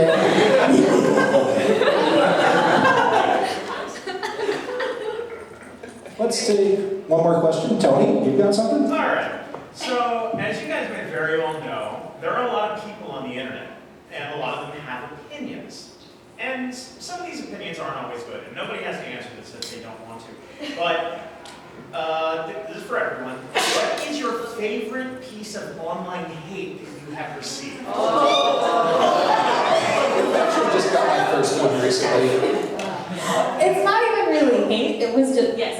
Let's take one more question. Tony, you've got something? All right. So, as you guys may very well know, there are a lot of people on the internet, and a lot of them have opinions. And some of these opinions aren't always good, and nobody has to answer this if they don't want to. But this is for everyone. What is your favorite piece of online hate that you have received? I just got my first one recently. It's not even really hate. It was just yes.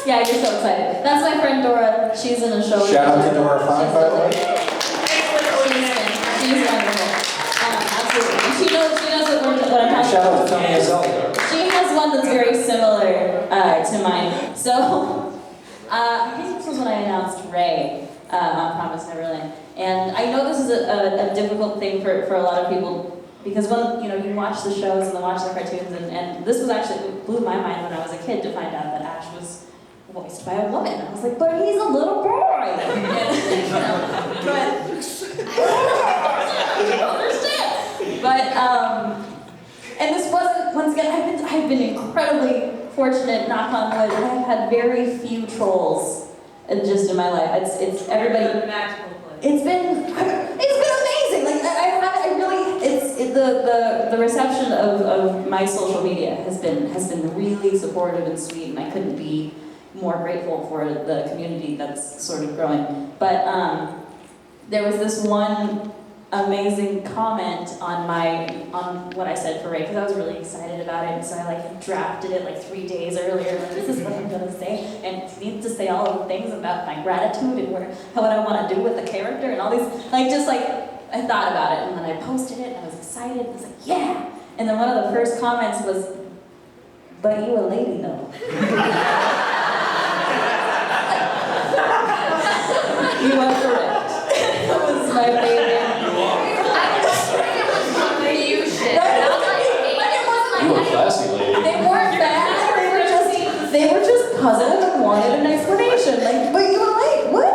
Yeah, you're so excited. That's my friend Dora. She's in a show. Shout out to Dora 5, by the way. She's wonderful. Absolutely. She knows what I'm talking about. Shout out to Tony Azzelli. She has one that's very similar to mine. So I think this was when I announced Ray on Promised Neverland. And I know this is a difficult thing for a lot of people, because when you watch the shows and watch the cartoons, and this was actually, it blew my mind when I was a kid to find out that Ash was voiced by a woman. I was like, but he's a little boy. And this wasn't, once again, I've been incredibly fortunate, knock on wood. I've had very few trolls just in my life. It's everybody. It's a magical place. It's been amazing. Like I really, the reception of my social media has been really supportive and sweet, and I couldn't be more grateful for the community that's sort of growing. But there was this one amazing comment on what I said for Ray, because I was really excited about it, and so I drafted it 3 days earlier. Like, this is what I'm gonna say, and it needs to say all of the things about my gratitude and what I want to do with the character and all these I thought about it, and then I posted it, and I was excited. I was like, yeah. And then one of the first comments was, "But you a lady though." You are correct. That was my favorite. You were classy, lady. They weren't bad. They were just puzzled and wanted an explanation. But you were like, what?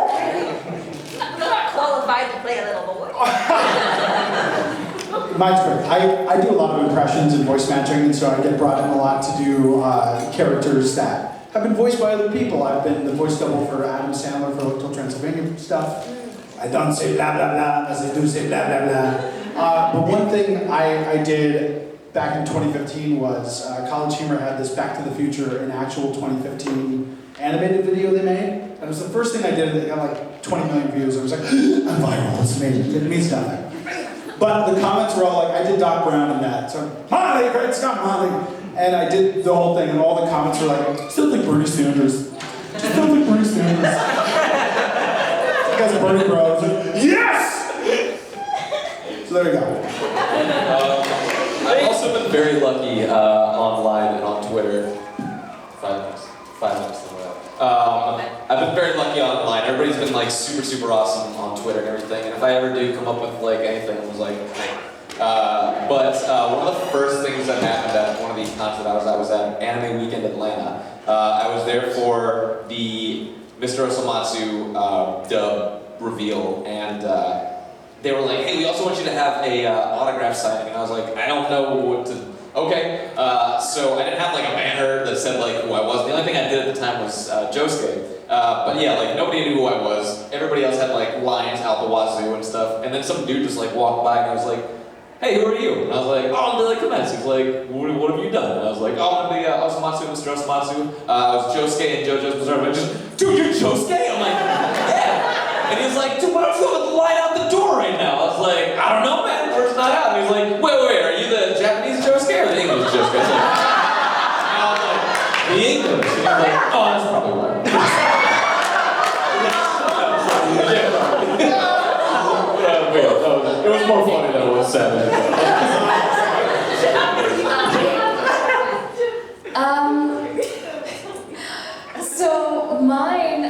I'm not qualified to play a little boy. Mine's great. I do a lot of impressions and voice matching, and so I get brought in a lot to do characters that have been voiced by other people. I've been the voice double for Adam Sandler for Hotel Transylvania stuff. I don't say blah blah blah as I do say blah blah blah. But one thing I did back in 2015 was College Humor had this Back to the Future, an actual 2015 animated video they made. And it was the first thing I did, and it got 20 million views. I was like, I'm viral, it's amazing. It means nothing. But the comments were all I did Doc Brown in that. So, Molly, great Scott, Molly. And I did the whole thing, and all the comments were still think Bernie Sanders. Just don't think Bernie Sanders. Because of Bernie Bros. Yes! So there you go. I've also been very lucky online and on Twitter. 5 minutes. I've been very lucky online. Everybody's been super awesome on Twitter and everything. And if I ever do come up with anything, it was hey. But one of the first things that happened at one of these cons that I was at Anime Weekend Atlanta. I was there for the Mr. Osomatsu dub reveal, and they were like, hey, we also want you to have a autograph signing. And I was like, I don't know what to. Okay. So I didn't have a banner that said who I was. The only thing I did at the time was Josuke. But yeah, nobody knew who I was. Everybody else had lines out the wazoo and stuff. And then some dude just walked by and I was like, hey, who are you? And I was like, oh, I'm Billy Kametz. He's like, what have you done? And I was like, oh, I'm the Osomatsu, Mr. Osomatsu. I was Josuke and Jojo's Bizarre Adventures. Dude, you're Josuke? I'm like, yeah. And he's like, dude, why don't you go with the line out the door right now? I was like, I don't know, man. The bird's not out. And he's like, wait, are you the Japanese Josuke or the English Josuke? I was like, the English. And he was like, oh, that's probably right. It was more funny than it was savage. So mine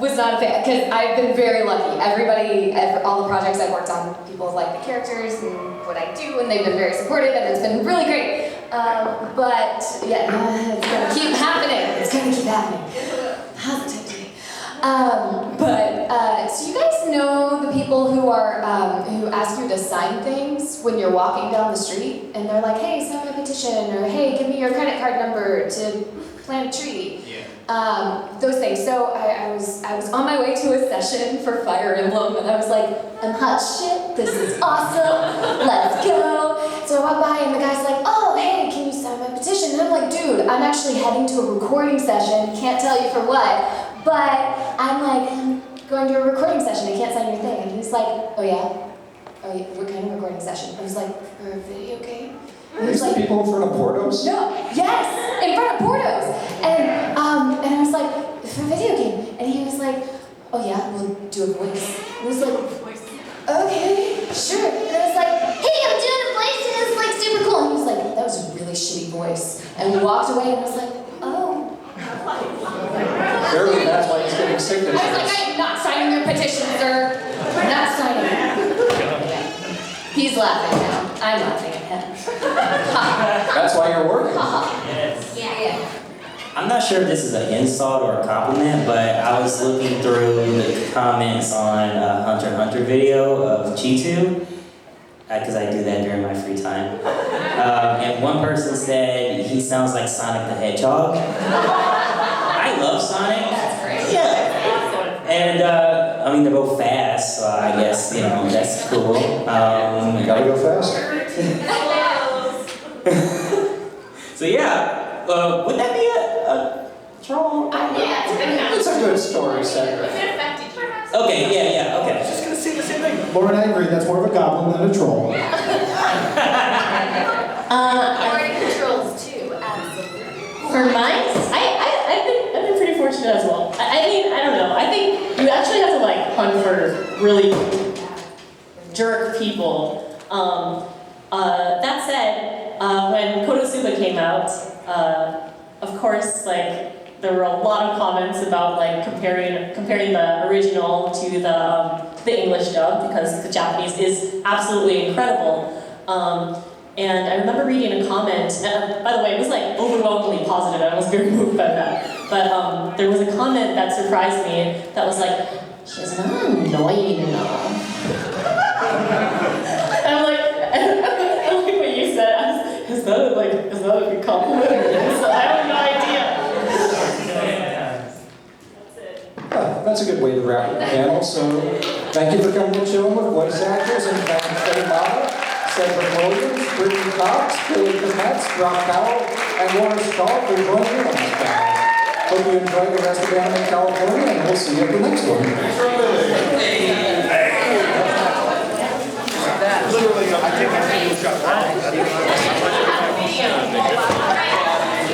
was not a fan, because I've been very lucky. All the projects I've worked on, people like the characters and what I do, and they've been very supportive, and it's been really great. But yeah, it's gonna keep happening. It's gonna keep happening. Positivity. So you guys know the people who ask you to sign things when you're walking down the street, and they're like, hey, sign my petition, or hey, give me your credit card number to plant a tree. Those things. So I was on my way to a session for Fire Emblem, and I was like, I'm hot shit, this is awesome, let's go. So I walk by and the guy's like, oh, hey, can you sign my petition? And I'm like, dude, I'm actually heading to a recording session, can't tell you for what, but I'm going to a recording session, I can't sign your thing. And he's like, oh yeah, what kind of recording session? I was like, for a video game? Are these the people in front of Portos? No, yes, in front of Portos. And I was like, for a video game. And he was like, oh yeah, we'll do a voice. I was like, okay, sure. And I was like, hey, I'm doing a voice and it's super cool. And he was like, that was a really shitty voice. And we walked away and I was like, oh. Apparently that's why he's getting signatures. I was like, I am not signing your petition, sir. I'm not signing it. He's laughing now. I'm laughing at him. That's why you're working. Yes. Yeah. I'm not sure if this is an insult or a compliment, but I was looking through the comments on a Hunter x Hunter video of G2, because I do that during my free time. And one person said he sounds like Sonic the Hedgehog. I love Sonic. That's great. Yeah. And I mean, they're both fast, so I guess, you know, that's cool. You gotta go faster. So yeah, would that be a troll? Yeah, It's a good story, Cedric. Okay, yeah, okay. I was just gonna say the same thing. Laura and I agree, that's more of a goblin than a troll. Already controls too, absolutely. For mine, I've been pretty fortunate as well. I mean, I don't know. I think you actually have to like hunt for really jerk people. That said, when Konosuba came out, of course, like there were a lot of comments about like comparing the original to the English dub because the Japanese is absolutely incredible. And I remember reading a comment, by the way, it was like overwhelmingly positive, and I was very moved by that. But there was a comment that surprised me that was like, she's not annoying enough. And I'm like, I like what you said. Is that a good compliment? I have no idea. That's a good way to wrap up the panel. So thank you for coming to Chillin with voice actors and thank Faye Mata, Cedric Williams, Brittany Cox, Kametz, Powell, and Stahl for joining me on this panel. Hope you enjoyed the rest of Anime California, and we'll see you at the next one.